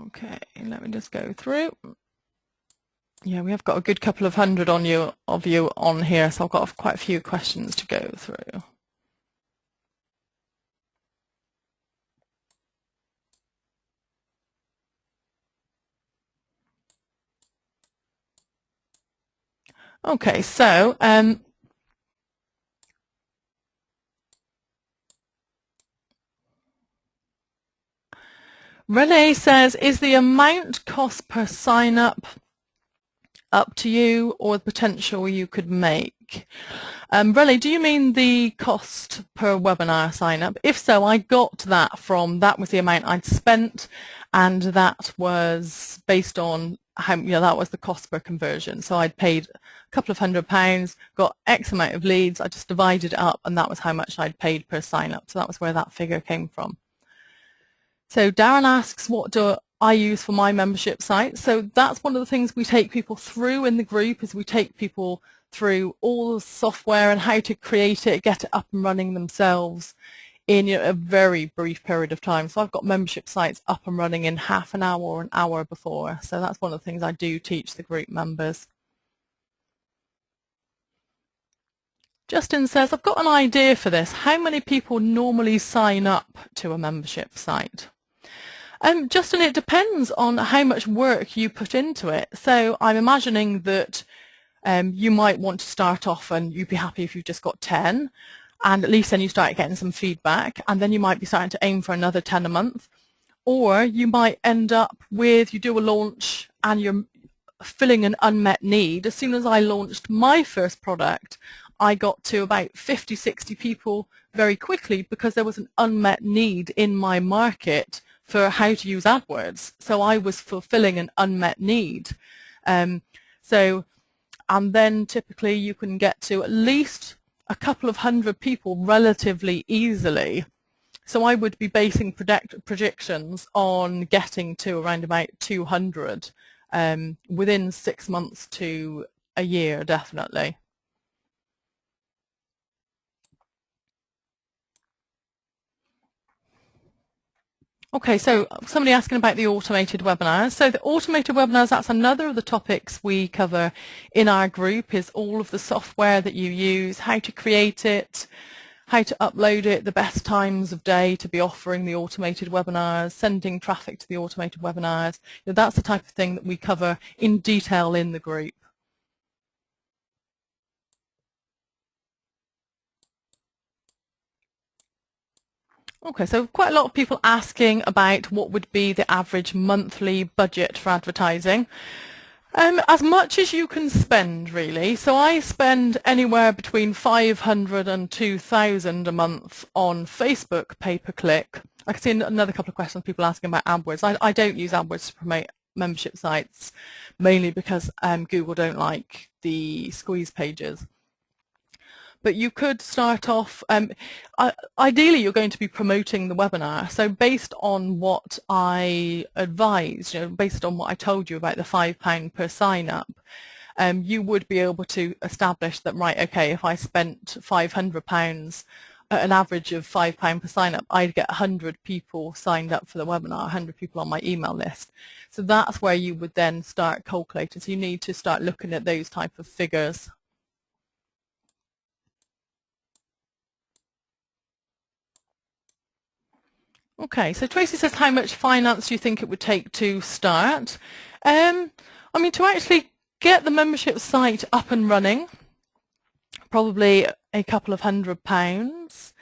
Okay, let me just go through. Yeah, we have got a good couple of hundred of you on here, so I've got quite a few questions to go through. Okay, so Renee says, is the amount cost per sign up to you, or the potential you could make? Renee, do you mean the cost per webinar sign up? If so, I got that was the amount I'd spent, and that was based on how, that was the cost per conversion. So I'd paid a couple of £100, got X amount of leads, I just divided it up, and that was how much I'd paid per sign up. So that was where that figure came from. So Darren asks, what do I use for my membership site? So that's one of the things we take people through in the group, is we take people through all the software and how to create it, get it up and running themselves in a very brief period of time. So I've got membership sites up and running in half an hour or an hour before. So that's one of the things I do teach the group members. Justin says, I've got an idea for this. How many people normally sign up to a membership site? Justin, it depends on how much work you put into it. So I'm imagining that you might want to start off and you'd be happy if you've just got 10, and at least then you start getting some feedback, and then you might be starting to aim for another 10 a month. Or you might end up with, you do a launch and you're filling an unmet need. As soon as I launched my first product, I got to about 50, 60 people very quickly, because there was an unmet need in my market for how to use AdWords. So I was fulfilling an unmet need. And then typically you can get to at least a couple of hundred people relatively easily. So I would be basing predictions on getting to around about 200 within 6 months to a year, definitely. Okay, so somebody asking about the automated webinars. So the automated webinars, that's another of the topics we cover in our group, is all of the software that you use, how to create it, how to upload it, the best times of day to be offering the automated webinars, sending traffic to the automated webinars. That's the type of thing that we cover in detail in the group. Okay, so quite a lot of people asking about what would be the average monthly budget for advertising. As much as you can spend, really. So I spend anywhere between 500 and 2,000 a month on Facebook pay-per-click. I can see another couple of questions, people asking about AdWords. I don't use AdWords to promote membership sites, mainly because Google don't like the squeeze pages. But you could start off, ideally you're going to be promoting the webinar. So based on what I advised, based on what I told you about the £5 per sign up, you would be able to establish that, right, okay, if I spent £500 at an average of £5 per sign up, I'd get 100 people signed up for the webinar, 100 people on my email list. So that's where you would then start calculating. So you need to start looking at those type of figures. Okay, so Tracy says, how much finance do you think it would take to start? I mean, to actually get the membership site up and running, probably a couple of £100.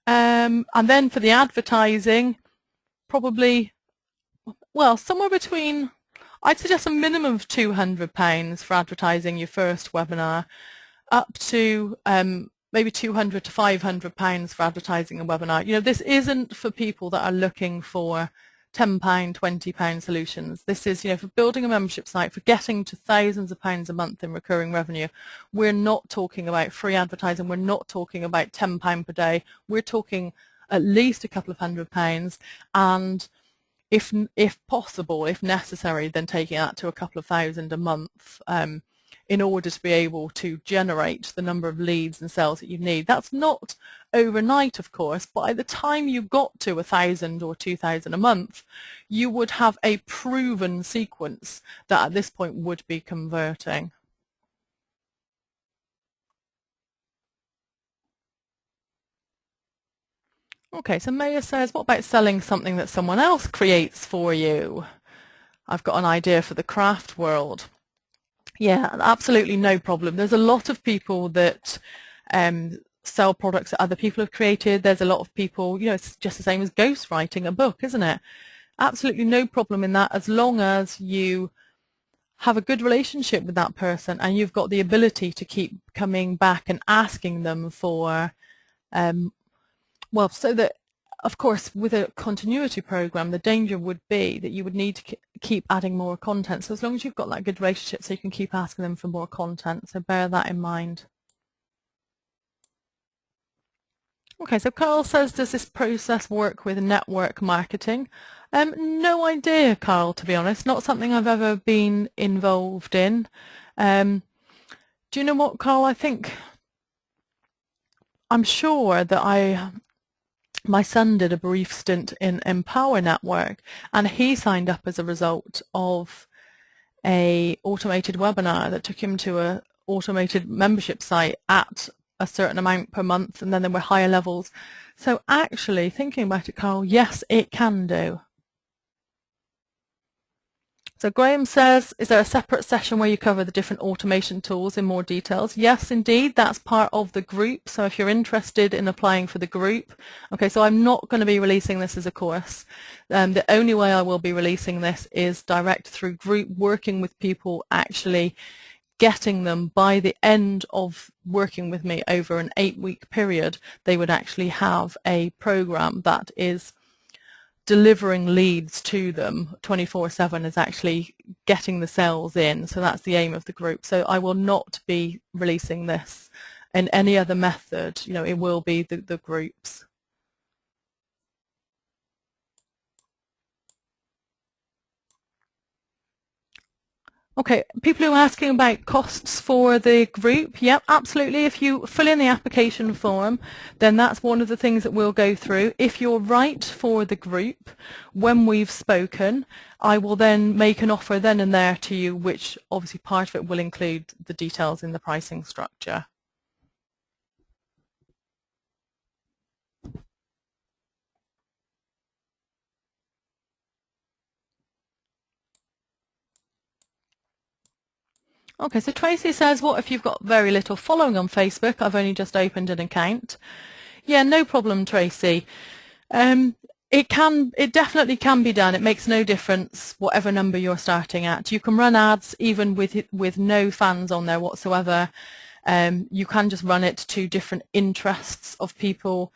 And then for the advertising, probably, well, somewhere between, I'd suggest a minimum of £200 for advertising your first webinar, up to maybe £200 to £500 for advertising a webinar. This isn't for people that are looking for £10, £20 solutions. This is, for building a membership site, for getting to thousands of pounds a month in recurring revenue. We're not talking about free advertising. We're not talking about £10 per day. We're talking at least a couple of £100, and if possible, if necessary, then taking that to a couple of thousand a month, in order to be able to generate the number of leads and sales that you need. That's not overnight, of course. By the time you got to 1,000 or 2,000 a month, you would have a proven sequence that at this point would be converting. Okay, so Maya says, what about selling something that someone else creates for you? I've got an idea for the craft world. Yeah, absolutely no problem. There's a lot of people that sell products that other people have created. There's a lot of people, it's just the same as ghostwriting a book, isn't it? Absolutely no problem in that, as long as you have a good relationship with that person and you've got the ability to keep coming back and asking them for, well, so that, of course, with a continuity program, the danger would be that you would need to keep adding more content. So as long as you've got that good relationship, so you can keep asking them for more content. So bear that in mind. Okay, so Carl says, does this process work with network marketing? No idea, Carl, to be honest. Not something I've ever been involved in. Do you know what, Carl? I'm sure that my son did a brief stint in Empower Network, and he signed up as a result of a automated webinar that took him to a automated membership site at a certain amount per month, and then there were higher levels. So actually, thinking about it, Carl, yes, it can do. So Graham says, is there a separate session where you cover the different automation tools in more details? Yes, indeed, that's part of the group. So if you're interested in applying for the group, okay, so I'm not going to be releasing this as a course. The only way I will be releasing this is direct through group, working with people, actually getting them by the end of working with me over an 8-week period, they would actually have a program that is delivering leads to them 24/7 is actually getting the sales in. So that's the aim of the group. So I will not be releasing this in any other method. You know, it will be the groups. Okay, people who are asking about costs for the group, yep, absolutely. If you fill in the application form, then that's one of the things that we'll go through. If you're right for the group, when we've spoken, I will then make an offer then and there to you, which obviously part of it will include the details in the pricing structure. Okay, so Tracy says, what if you've got very little following on Facebook? I've only just opened an account. Yeah, no problem, Tracy. It definitely can be done. It makes no difference whatever number you're starting at. You can run ads even with no fans on there whatsoever. You can just run it to different interests of people.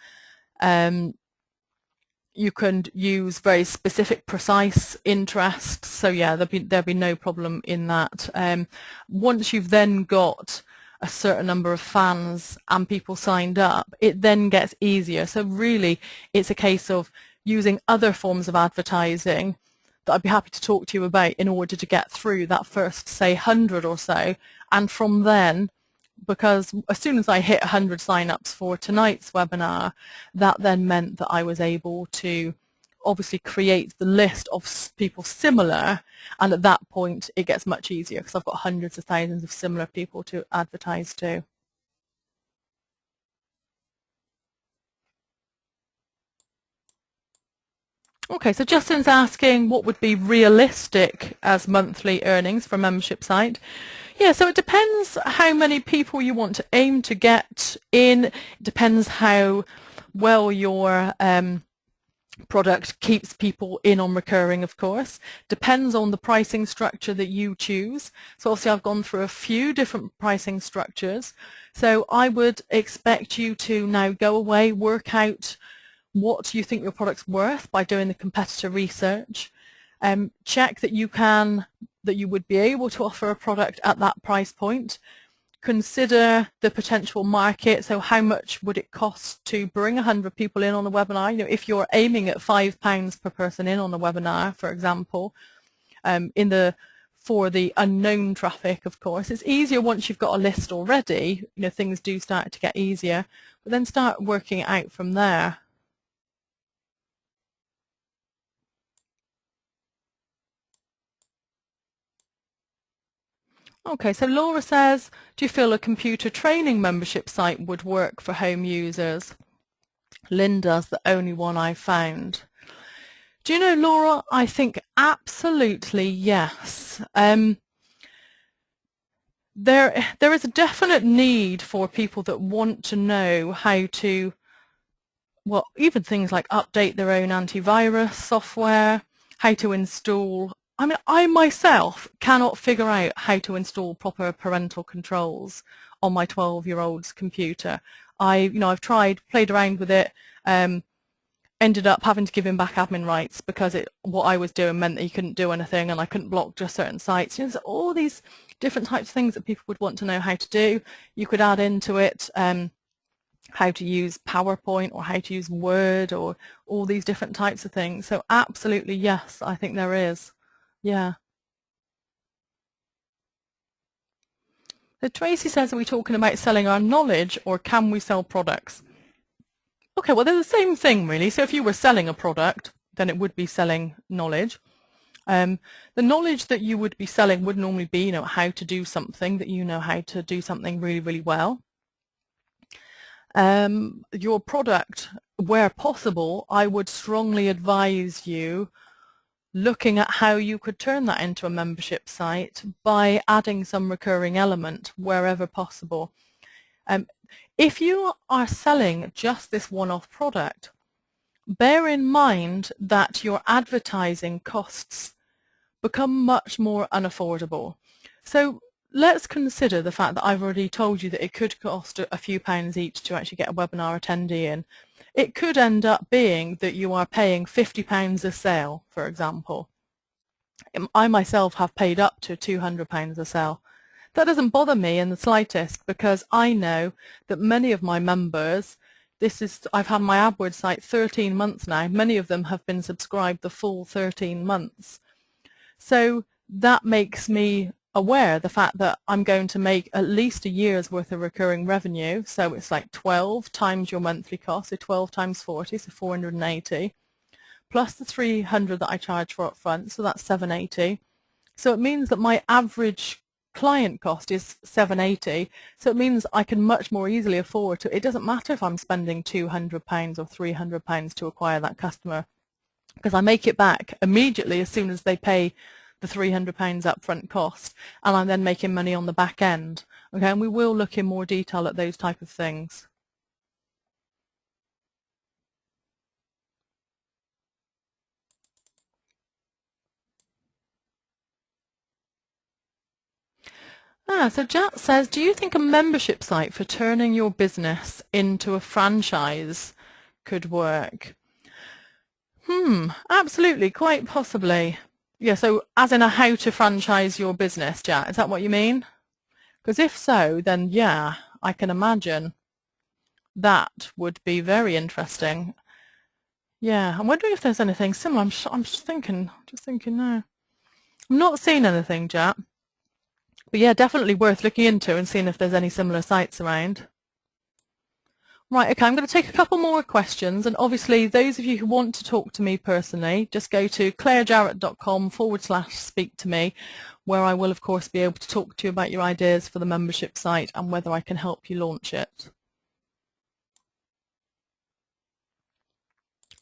You can use very specific, precise interests. So yeah, there'll be no problem in that. Once you've then got a certain number of fans and people signed up, it then gets easier. So really, it's a case of using other forms of advertising that I'd be happy to talk to you about in order to get through that first, say, 100 or so. And from then, because as soon as I hit 100 sign-ups for tonight's webinar, that then meant that I was able to obviously create the list of people similar, and at that point it gets much easier because I've got hundreds of thousands of similar people to advertise to. Okay, so Justin's asking what would be realistic as monthly earnings for a membership site. Yeah, so it depends how many people you want to aim to get in. It depends how well your product keeps people in on recurring, of course. Depends on the pricing structure that you choose. So obviously I've gone through a few different pricing structures. So I would expect you to now go away, work out what you think your product's worth by doing the competitor research. Check that you would be able to offer a product at that price point. Consider the potential market. So how much would it cost to bring 100 people in on a webinar? You know, if you're aiming at £5 per person in on a webinar, for example, for the unknown traffic, of course, it's easier once you've got a list already. You know, things do start to get easier, but then start working it out from there. Okay, so Laura says, do you feel a computer training membership site would work for home users? Linda's the only one I found. Do you know, Laura, I think absolutely yes. There is a definite need for people that want to know how to, well, even things like update their own antivirus software, how to install. I mean, I myself cannot figure out how to install proper parental controls on my 12-year-old's computer. I've tried, played around with it, ended up having to give him back admin rights because what I was doing meant that he couldn't do anything and I couldn't block just certain sites. You know, there's all these different types of things that people would want to know how to do. You could add into it how to use PowerPoint or how to use Word or all these different types of things. So absolutely yes, I think there is. Yeah. So Tracy says, are we talking about selling our knowledge or can we sell products? Okay, well, they're the same thing, really. So if you were selling a product, then it would be selling knowledge. The knowledge that you would be selling would normally be, you know, how to do something, that you know how to do something really, really well. Your product, where possible, I would strongly advise you looking at how you could turn that into a membership site by adding some recurring element wherever possible. If you are selling just this one-off product, bear in mind that your advertising costs become much more unaffordable. So let's consider the fact that I've already told you that it could cost a few pounds each to actually get a webinar attendee in. It could end up being that you are paying £50 a sale, for example. I myself have paid up to £200 a sale. That doesn't bother me in the slightest, because I know that many of my members, I've had my AdWords site 13 months now, many of them have been subscribed the full 13 months. So that makes me aware the fact that I'm going to make at least a year's worth of recurring revenue. So it's like 12 times your monthly cost, so 12 times 40, so 480, plus the 300 that I charge for up front, so that's 780. So it means that my average client cost is 780, so it means I can much more easily afford to, it doesn't matter if I'm spending £200 or £300 to acquire that customer, because I make it back immediately as soon as they pay the £300 upfront cost, and I'm then making money on the back end. Okay, and we will look in more detail at those type of things. So Jack says, do you think a membership site for turning your business into a franchise could work? Absolutely, quite possibly. Yeah, so as in a how to franchise your business, Jack, is that what you mean? Because if so, then yeah, I can imagine that would be very interesting. Yeah, I'm wondering if there's anything similar. I'm just thinking now. I'm not seeing anything, Jack. But yeah, definitely worth looking into and seeing if there's any similar sites around. Right, okay, I'm going to take a couple more questions, and obviously those of you who want to talk to me personally, just go to clairejarrett.com/speak to me, where I will of course be able to talk to you about your ideas for the membership site and whether I can help you launch it.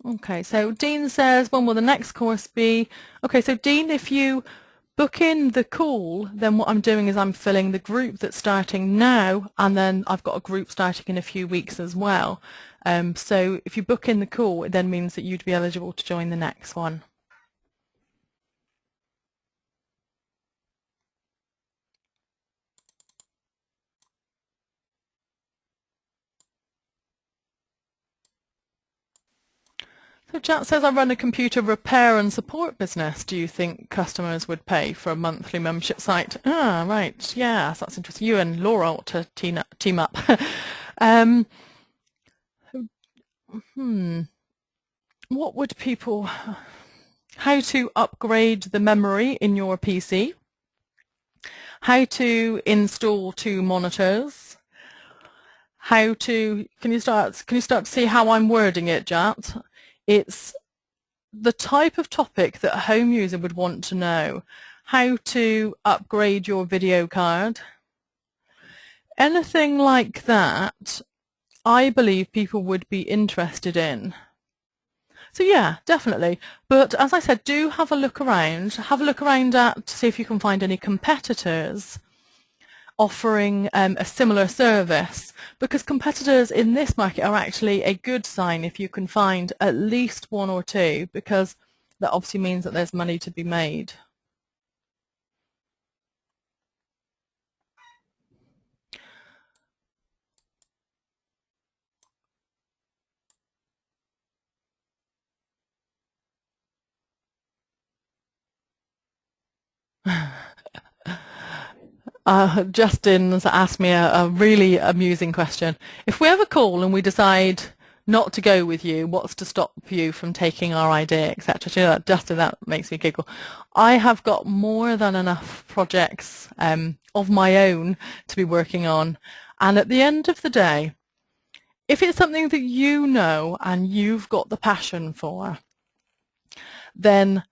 Okay, so Dean says, when will the next course be? Okay, so Dean, if you book in the call, then what I'm doing is I'm filling the group that's starting now, and then I've got a group starting in a few weeks as well. So if you book in the call, it then means that you'd be eligible to join the next one. So Jack says, I run a computer repair and support business. Do you think customers would pay for a monthly membership site? Ah, right. Yeah, that's interesting. You and Laura ought to team up. What would people... How to upgrade the memory in your PC. How to install 2 monitors. How to... Can you start to see how I'm wording it, Jat? It's the type of topic that a home user would want to know. How to upgrade your video card. Anything like that, I believe people would be interested in. So yeah, definitely. But as I said, do have a look around. Have a look around to see if you can find any competitors offering a similar service, because competitors in this market are actually a good sign if you can find at least 1 or 2, because that obviously means that there's money to be made. Justin's asked me a really amusing question. If we have a call and we decide not to go with you, what's to stop you from taking our idea, etc.? You know, Justin, that makes me giggle. I have got more than enough projects of my own to be working on. And at the end of the day, if it's something that you know and you've got the passion for, then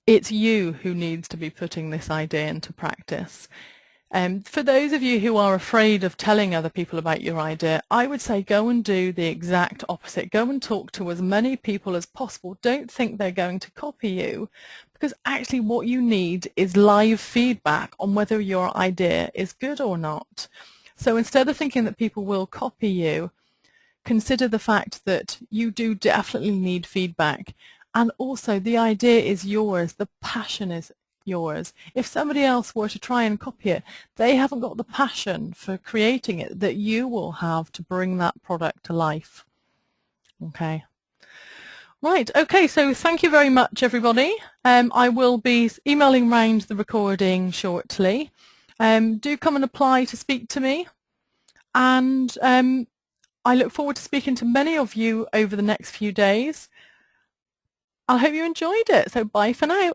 it's you who needs to be putting this idea into practice. For those of you who are afraid of telling other people about your idea, I would say go and do the exact opposite. Go and talk to as many people as possible. Don't think they're going to copy you, because actually what you need is live feedback on whether your idea is good or not. So instead of thinking that people will copy you, consider the fact that you do definitely need feedback. And also the idea is yours, the passion is yours. If somebody else were to try and copy it, they haven't got the passion for creating it that you will have to bring that product to life. Okay. Right, okay, so thank you very much, everybody. I will be emailing round the recording shortly. Do come and apply to speak to me, and I look forward to speaking to many of you over the next few days. I hope you enjoyed it, so bye for now.